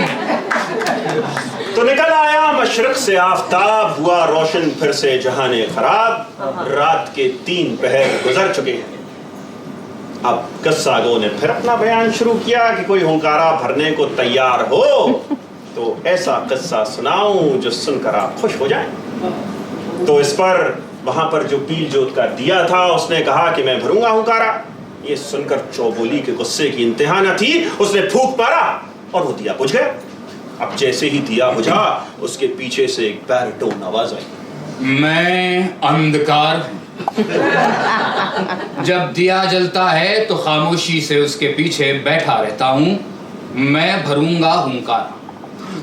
तो निकल आया मशरक से आफताब, हुआ रोशन फिर से जहाने खराब, रात के 3 पहर गुजर चुके हैं। अब किस्सा गो ने फिर अपना बयान शुरू किया कि कोई हुंकारा भरने को तैयार हो तो ऐसा किस्सा सुनाऊं जो सुनकर आप खुश हो जाएं। तो इस पर वहां पर जो पील जोत का दिया था उसने कहा कि मैं भरूंगा हुंकारा। ये सुनकर चौबोली के गुस्से की इंतहा न थी, उसने फूंक मारा और वो दिया बुझ गया। अब जैसे ही दिया बुझा उसके पीछे से एक बैरिटोन आवाज आई, मैं अंधकार जब दिया जलता है तो खामोशी से उसके पीछे बैठा रहता हूं, मैं भरूंगा हुंकार।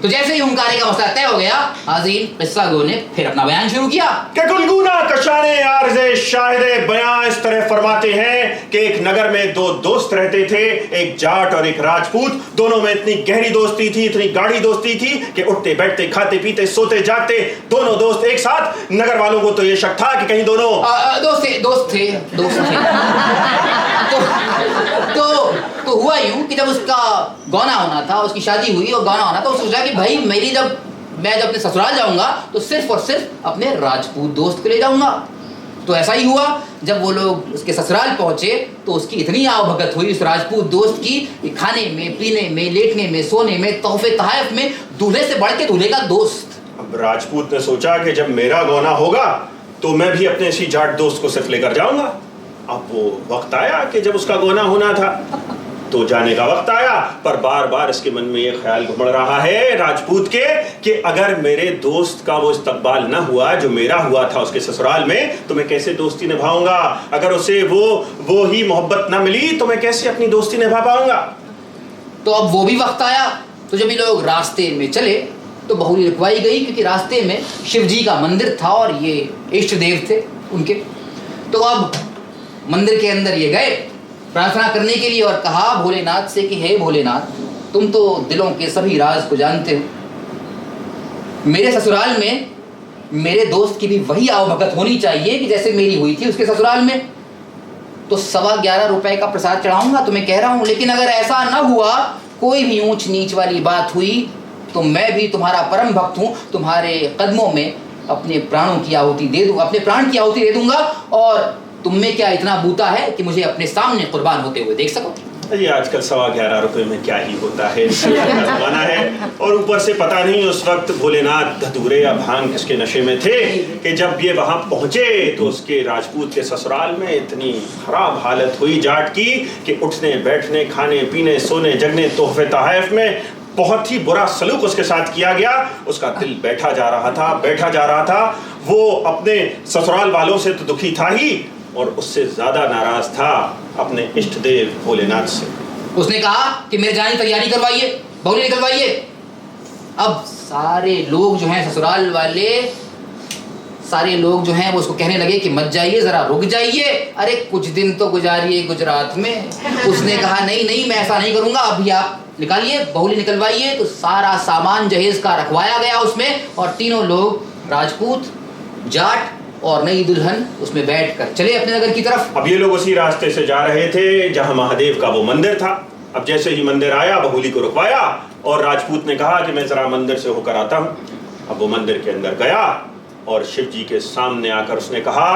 तो जैसे ही हुंकारे का मसला तय हो गया, हाज़रीन किस्सा गो ने फिर अपना बयान शुरू किया कि गुलगुना कशाने आरज़े शाहिदे बयां इस तरह फरमाते हैं कि एक नगर में 2 दोस्त रहते थे, एक जाट और एक राजपूत। दोनों में इतनी गहरी दोस्ती थी, इतनी गाढ़ी दोस्ती थी कि उठते बैठते खाते पीते सोते जागते दोनों दोस्त एक साथ। नगर वालों को तो ये शक था कि कहीं दोनों दोस्त थे। तो हुआ यूं कि जब उसका गौना होना था, उसकी शादी हुई और गौना होना था, उसने सोचा कि भाई मैं जब अपने ससुराल जाऊंगा तो सिर्फ और सिर्फ अपने राजपूत दोस्त को ले जाऊंगा। तो ऐसा ही हुआ, जब वो लोग उसके ससुराल पहुंचे तो उसकी इतनी आवभगत हुई उस राजपूत दोस्त की कि खाने में, पीने में, लेटने में, सोने में, तोहफे तहाइफ में दूल्हे से बढ़ के दूल्हे का दोस्त। अब राजपूत ने सोचा कि जब मेरा गौना होगा तो मैं भी अपने इसी जाट दोस्त को सिर्फ लेकर जाऊंगा। अब वो वक्त आया कि जब उसका गौना होना था तो जाने का वक्त आया, पर बार बार इसके मन में ये ख्याल घुमड़ रहा है राजपूत के कि अगर मेरे दोस्त का वो इस्तकबाल न हुआ जो मेरा हुआ था उसके ससुराल में, तो मैं कैसे दोस्ती निभाऊंगा। अगर उसे वो ही मोहब्बत न मिली तो मैं कैसे अपनी दोस्ती निभा पाऊंगा। तो अब वो भी वक्त आया, तो जब ये लोग रास्ते में चले तो बहुली रुकवाई गई, क्योंकि रास्ते में शिव जी का मंदिर था और ये इष्ट देव थे उनके। तो अब मंदिर के अंदर ये गए प्रार्थना करने के लिए और कहा भोलेनाथ से कि हे भोलेनाथ, तुम तो दिलों के सभी राज को जानते हो। मेरे ससुराल में मेरे दोस्त की भी वही आवभगत होनी चाहिए कि जैसे मेरी हुई थी उसके ससुराल में। तो 11.25 रुपए का प्रसाद चढ़ाऊंगा तो मैं कह रहा हूँ, लेकिन अगर ऐसा न हुआ, कोई भी ऊंच नीच वाली बात हुई, तो मैं भी तुम्हारा परम भक्त हूँ, तुम्हारे कदमों में अपने प्राणों की आहुति दे दूँ, अपने प्राण की आहुति दे दूंगा। और तुम में क्या इतना बूता है कि मुझे अपने सामने कुर्बान होते हुए देख सको। ये आजकल 11.25 रुपए में क्या ही होता है, जमाना है। और ऊपर से पता नहीं उस वक्त भोलेनाथ धतूरे या भांग किसके नशे में थे कि जब ये वहां पहुंचे तो उसके राजपूत के ससुराल में इतनी खराब हालत हुई जाट की कि उठने बैठने, खाने पीने, सोने जगने, तोहफे तहाइफ में बहुत ही बुरा सलूक उसके साथ किया गया। उसका दिल बैठा जा रहा था। वो अपने ससुराल वालों से तो दुखी था ही, और उससे ज्यादा नाराज था अपने इष्ट देव भोलेनाथ से। उसने कहा कि मेरे जाने की तैयारी करवाइए, बहुली निकलवाइए। अब सारे लोग जो हैं ससुराल वाले, सारे लोग जो हैं वो उसको कहने लगे कि मत जाइए, जरा रुक जाइए, अरे कुछ दिन तो गुजारिए गुजरात में। उसने कहा नहीं मैं ऐसा नहीं करूंगा, अभी आप निकालिए, बहुली निकलवाइए। तो सारा सामान जहेज का रखवाया गया उसमें, और तीनों लोग राजपूत, जाट और नई दुल्हन उसमें बैठकर चले अपने नगर की तरफ। अब ये लोग उसी रास्ते से जा रहे थे जहां महादेव का वो मंदिर था। अब जैसे ही मंदिर आया, बहुली को रुकवाया और राजपूत ने कहा कि मैं जरा मंदिर से होकर आता हूं। अब वो मंदिर के अंदर गया और शिव जी के सामने आकर उसने कहा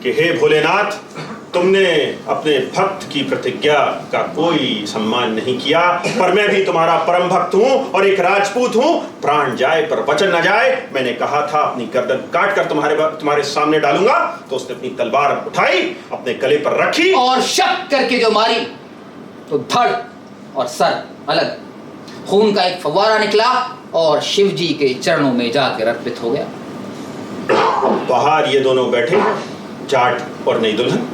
कि हे भोलेनाथ, तुमने अपने भक्त की प्रतिज्ञा का कोई सम्मान नहीं किया, पर मैं भी तुम्हारा परम भक्त हूँ और एक राजपूत हूँ। प्राण जाए पर वचन न जाए। मैंने कहा था अपनी गर्दन काट कर तुम्हारे सामने डालूंगा। तो उसने अपनी तलवार उठाई, अपने गले पर रखी और शक करके जो मारी तो धड़ और सर अलग, खून का एक फव्वारा निकला और शिव जी के चरणों में जाकर अर्पित हो गया। बाहर ये दोनों बैठे, जाट और नई दुल्हन,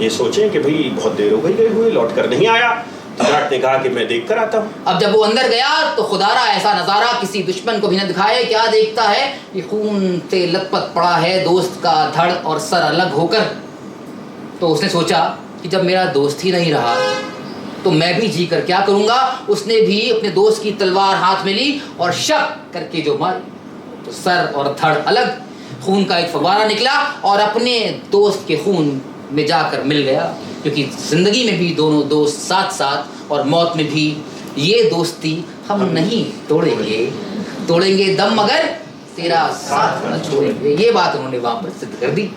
ये सोचे कि भाई बहुत देर हो गई हुए, लौट कर नहीं आया। तो जाट ने कहा कि मैं देख कर आता हूँ। अब जब वो अंदर गया तो खुदारा ऐसा नजारा किसी दुश्मन को भी न दिखाए। क्या देखता है कि खून से लथपथ पड़ा है दोस्त का धड़ और सर अलग होकर। तो उसने सोचा कि जब मेरा दोस्त ही नहीं रहा तो मैं भी जी कर क्या करूंगा। उसने भी अपने दोस्त की तलवार हाथ में ली और शक करके जो मारी तो सर और धड़ अलग, खून का एक फव्वारा निकला और अपने दोस्त के खून में जाकर मिल गया। क्योंकि जिंदगी में भी दोनों दोस्त साथ साथ और मौत में भी ये दोस्ती हम नहीं तोड़ेंगे दम मगर तेरा साथ न छोड़ेंगे। ये बात उन्होंने वहां पर सिद्ध कर दी।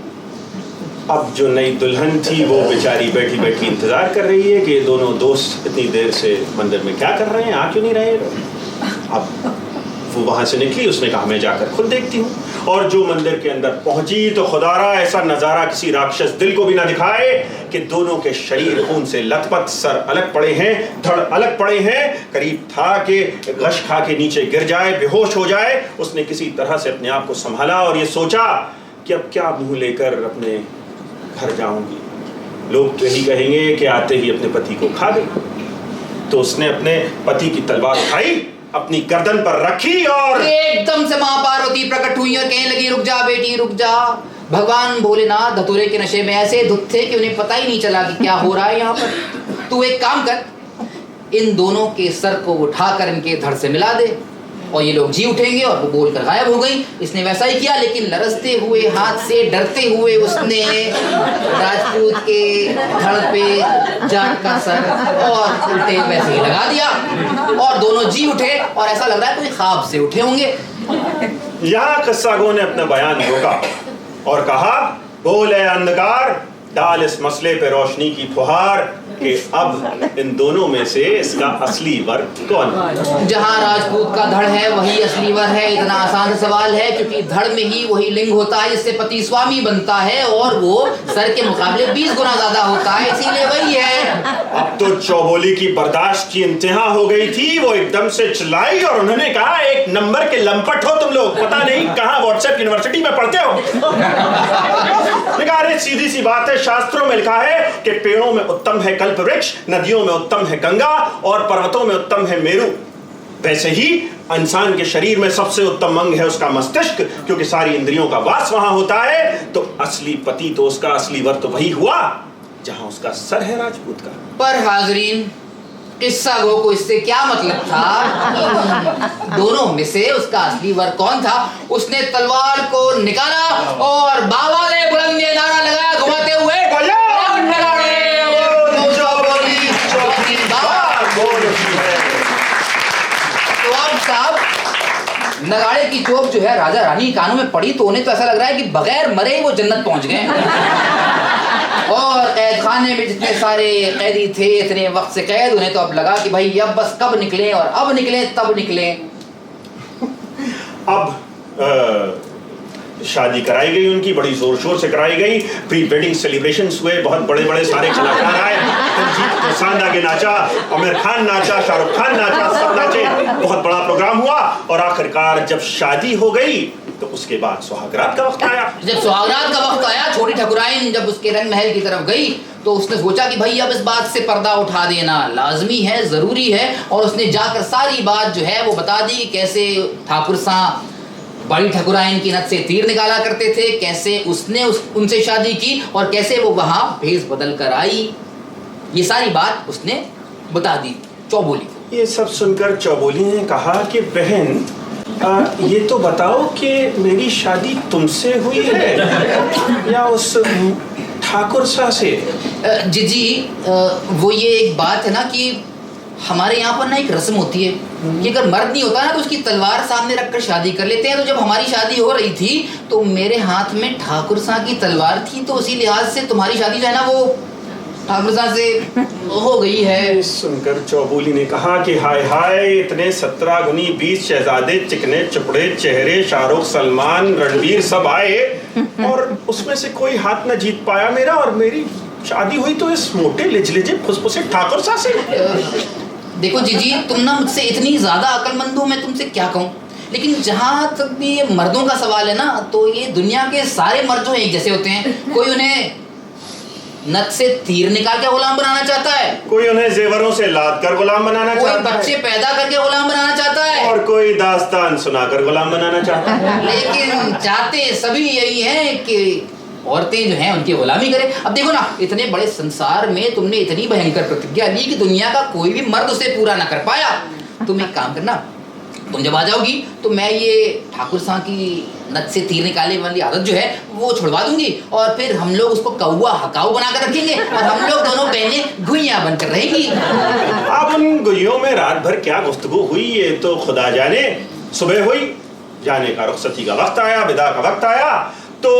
अब जो नई दुल्हन थी वो बेचारी बैठी बैठी इंतजार कर रही है कि ये दोनों दोस्त इतनी देर से मंदिर में क्या कर रहे हैं, आ क्यों नहीं रहे। अब वो वहां से निकली, उसने कहा मैं जाकर खुद देखती हूँ। और जो मंदिर के अंदर पहुंची तो खुदारा ऐसा नजारा किसी राक्षस दिल को भी ना दिखाए कि दोनों के शरीर खून से लथपथ, सर अलग पड़े हैं, धड़ अलग पड़े हैं। करीब था कि गश खा के नीचे गिर जाए, बेहोश हो जाए। उसने किसी तरह से अपने आप को संभाला और ये सोचा कि अब क्या मुंह लेकर अपने घर जाऊंगी, लोग तो यही कहेंगे कि आते ही अपने पति को खा गई। तो उसने अपने पति की तलवार उठाई, अपनी गर्दन पर रखी और एकदम से मां पार्वती प्रकट हुई और कहने लगी रुक जा बेटी रुक जा। भगवान भोलेनाथ धतूरे के नशे में ऐसे धुत थे कि उन्हें पता ही नहीं चला कि क्या हो रहा है यहाँ पर। तू एक काम कर, इन दोनों के सर को उठाकर इनके धड़ से मिला दे और ये लोग जी उठेंगे। और वो बोलकर गायब हो गई। इसने वैसा ही किया, लेकिन लरसते हुए हाथ से डरते हुए उसने राजपूत के धड़ पे जाट का सर और उल्टे वैसे ही लगा दिया और दोनों जी उठे और ऐसा लग रहा है कोई ख्वाब से उठे होंगे। यहाँ किस्सागो ने अपना बयान रोका और कहा बोले अंधकार, डाल इस मसले पे रोशनी की फुहार कि अब इन दोनों में से इसका असली वर कौन है? जहाँ राजपूत का धड़ है वही असली वर है। इतना आसान सवाल है क्योंकि धड़ में ही वही लिंग होता है जिससे पति स्वामी बनता है और वो सर के मुकाबले 20 गुना ज्यादा होता है, इसीलिए वही है। अब तो चौबोली की बर्दाश्त की इंतहा हो गई थी। वो एकदम से चिल्लाई और उन्होंने कहा, एक नंबर के लंपट हो तुम लोग, पता नहीं कहाँ व्हाट्सएप यूनिवर्सिटी में पढ़ते हो। अरे सीधी सी बात है, शास्त्रों में लिखा है कि पेड़ों में उत्तम है कल्प वृक्ष, नदियों में उत्तम है गंगा और पर्वतों में उत्तम है मेरू। वैसे ही इंसान के शरीर में सबसे उत्तम अंग है उसका मस्तिष्क, क्योंकि सारी इंद्रियों का वास वहां होता है। तो असली पति तो उसका असली वर तो वही हुआ जहां उसका सर है राजपूत का। पर हाजरीन, किस्सा गो को इससे क्या मतलब था? दोनों में से उसका असली वर कौन था? उसने तलवार को निकाला और बाबा ने बुलंद ये नारा लगाया घुमाते हुए, तो अब साहब नगाड़े की चोट जो है राजा रानी कानों में पड़ी तो उन्हें तो ऐसा लग रहा है कि बगैर मरे ही वो जन्नत पहुंच गए। और कैद खाने में जितने सारे कैदी थे इतने वक्त से कैद, उन्हें तो अब लगा कि भाई अब बस कब निकले, और अब निकले तब निकले। अब शादी कराई गई उनकी, बड़ी जोर शोर से कराई गई। प्री वेडिंग सेलिब्रेशंस हुए, बहुत बड़े बड़े सारे कलाकार आए। दिलजीत दोसांझ आगे नाचा, आमिर खान नाचा, शाहरुख खान नाचा, सब नाचे, बहुत बड़ा प्रोग्राम हुआ। और आखिरकार जब शादी हो गई तो उसके बाद सुहागरात का वक्त आया। जब सुहागरात का वक्त आया, छोटी ठकुराइन जब उसके रंग महल की तरफ गई तो उसने सोचा कि भाई अब इस बात से पर्दा उठा देना लाजमी है, जरूरी है। और उसने जाकर सारी बात जो है वो बता दी, कैसे ठाकुर साहब बड़ी ठकुराइन की नथ से तीर निकाला करते थे, कैसे उसने उनसे शादी की और कैसे वो वहां भेष बदल कर आई। ये सारी बात उसने बता दी चौबोली को। ये सब सुनकर चौबोली ने कहा कि बहन, ये तो बताओ कि मेरी शादी तुमसे हुई है या उस ठाकुर सा से? जी वो ये एक बात है ना कि हमारे यहाँ पर ना एक रस्म होती है कि अगर मर्द नहीं होता ना तो उसकी तलवार सामने रखकर शादी कर लेते हैं। तो जब हमारी शादी हो रही थी तो मेरे हाथ में ठाकुर साहब की तलवार थी, तो उसी लिहाज से तुम्हारी शादी जो है ना वो ठाकुर साहब से हो गई है। सुनकर चौबोली ने कहा कि हाय हाय, इतने 17 गुनी 20 शहजादे, चिकने चुपड़े चेहरे, शाहरुख सलमान रणवीर सब आए और उसमें से कोई हाथ न जीत पाया मेरा, और मेरी शादी हुई तो इस मोटे लिजलिजे फुसफुसे ठाकुर साहब से। देखो जीजी, तुम ना मुझसे इतनी ज्यादा अक्लमंद हो, मैं तुमसे क्या कहूँ। लेकिन जहाँ तक भी ये मर्दों का सवाल है ना, तो ये दुनिया के सारे मर्द जो एक जैसे होते हैं। कोई उन्हें नथ से तीर निकाल के गुलाम बनाना चाहता है, कोई उन्हें जेवरों से लाद कर गुलाम बनाना कोई चाहता है, बच्चे पैदा करके गुलाम बनाना चाहता है, और कोई दास्तान सुनाकर गुलाम बनाना चाहता है। लेकिन चाहते सभी यही हैं कि औरतें जो हैं उनकी गुलामी करें। अब देखो ना, इतने बड़े संसार में तुमने इतनी भयंकर प्रतिज्ञा ली कि दुनिया का कोई भी मर्द उसे पूरा ना कर पाया। तुम एक काम करना, तुम जब आ जाओगी तो मैं ये ठाकुर साहब की नथ से तीर निकालने वाली आदत जो है वो छुड़वा दूंगी, और फिर हम लोग उसको कौवा हकाऊ बनाकर रखेंगे और हम लोग दोनों बहनें गुइयां बनकर रहेंगी। अब उन गुइयों में रात भर क्या गुफ्तगू हुई ये तो खुदा जाने। सुबह हुई, जाने का रुखसती का वक्त आया, विदा का वक्त आया। तो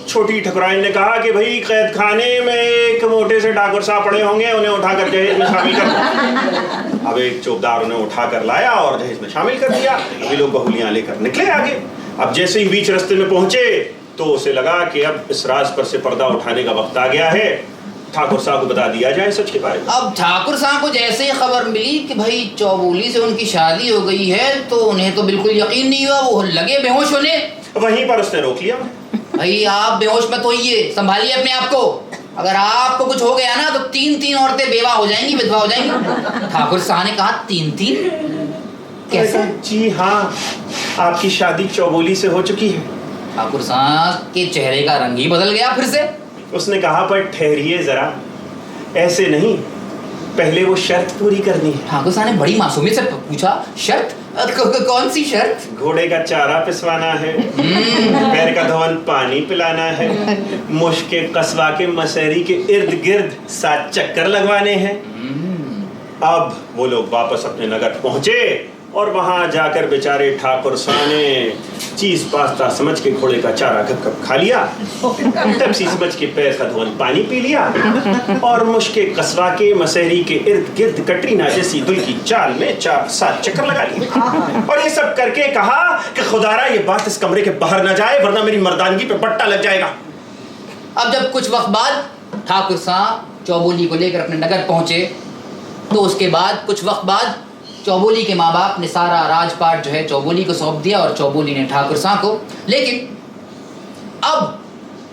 छोटी ठकुराइन ने कहा कि भाई कैद खाने में एक मोटे से ठाकुर साहब पड़े होंगे, उन्हें उठा कर जहेज में शामिल कर। अब एक चौकीदार उन्हें उठा कर लाया और जहेज में शामिल कर दिया। अभी लोग बहुलियां लेकर निकले आगे। अब जैसे ही बीच रास्ते में पहुंचे तो उसे लगा कि अब इस राज पर से पर्दा उठाने का वक्त आ गया है, ठाकुर साहब को बता दिया जाए सच के बारे में। अब ठाकुर साहब को जैसे ही खबर मिली कि भाई चौबोली से उनकी शादी हो गई है तो उन्हें तो बिल्कुल यकीन नहीं हुआ, वो लगे बेहोश होने। वहीं पर उसने रोक लिया। भाई आप बेहोश मत होइए, संभालिए अपने आप को। अगर आपको कुछ हो गया ना तो 3-3 औरतें बेवा हो जाएंगी, विधवा हो जाएंगी। ठाकुर साहब ने कहा 3-3 कैसे? जी हाँ, आपकी शादी चौबोली से हो चुकी है। ठाकुर साहब के चेहरे का रंग ही बदल गया फिर से। उसने कहा पर ठहरिए जरा, ऐसे नहीं, पहले वो शर्त पूरी करनी है। ठाकुर साहब ने बड़ी मासूमियत से पूछा, शर्त? कौन सी शर्त? घोड़े का चारा पिसवाना है, पैर का धवन पानी पिलाना है, मुश्क के कसबा के मसहरी के इर्द गिर्द 7 चक्कर लगवाने हैं। अब वो लोग वापस अपने नगर पहुंचे और वहां जाकर बेचारे ठाकुर साहब ने चीज पास्ता समझ के घोड़े का चारा गप गप खा लिया, टपसी समझ के पैर का धुआं पानी पी लिया और मुश्के कसवा के मसहरी के इर्द गिर्द कटरीना जैसी दुल की चाल में 4-7 चक्कर लगा लिए और ये सब करके कहा कि खुदारा ये बात इस कमरे के बाहर ना जाए वरना मेरी मर्दानगी पे पट्टा लग जाएगा। अब जब कुछ वक्त बाद ठाकुर साहब चौबोली को लेकर अपने नगर पहुंचे तो उसके बाद कुछ वक्त बाद चौबोली के माँ बाप ने सारा राजपाट जो है चौबोली को सौंप दिया और चौबोली ने ठाकुर साहब को। लेकिन अब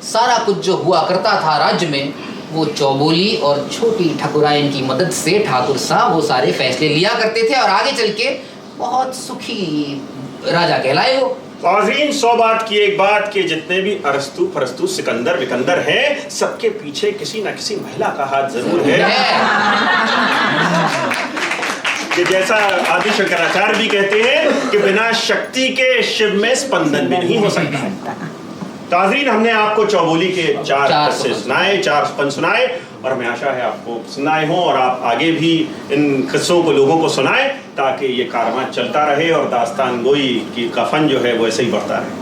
सारा कुछ जो हुआ करता था राज्य में वो चौबोली और छोटी ठकुराइन की मदद से ठाकुर साहब वो सारे फैसले लिया करते थे और आगे चल के बहुत सुखी राजा कहलाए वो। नाज़रीन, 100 बात की एक बात के जितने भी अरस्तु फरस्तु सिकंदर विकंदर हैं सबके पीछे किसी ना किसी महिला का हाथ जरूर है कि जैसा आदि शंकराचार्य भी कहते हैं कि बिना शक्ति के शिव में स्पंदन भी नहीं हो सकता। नाज़रीन, हमने आपको चौबोली के 4 किस्से सुनाए, 4 स्पंद सुनाए और हमें आशा है आपको सुनाए हों और आप आगे भी इन किस्सों को लोगों को सुनाएं ताकि ये कारवां चलता रहे और दास्तान गोई की का फन जो है वो ऐसे ही बढ़ता रहे।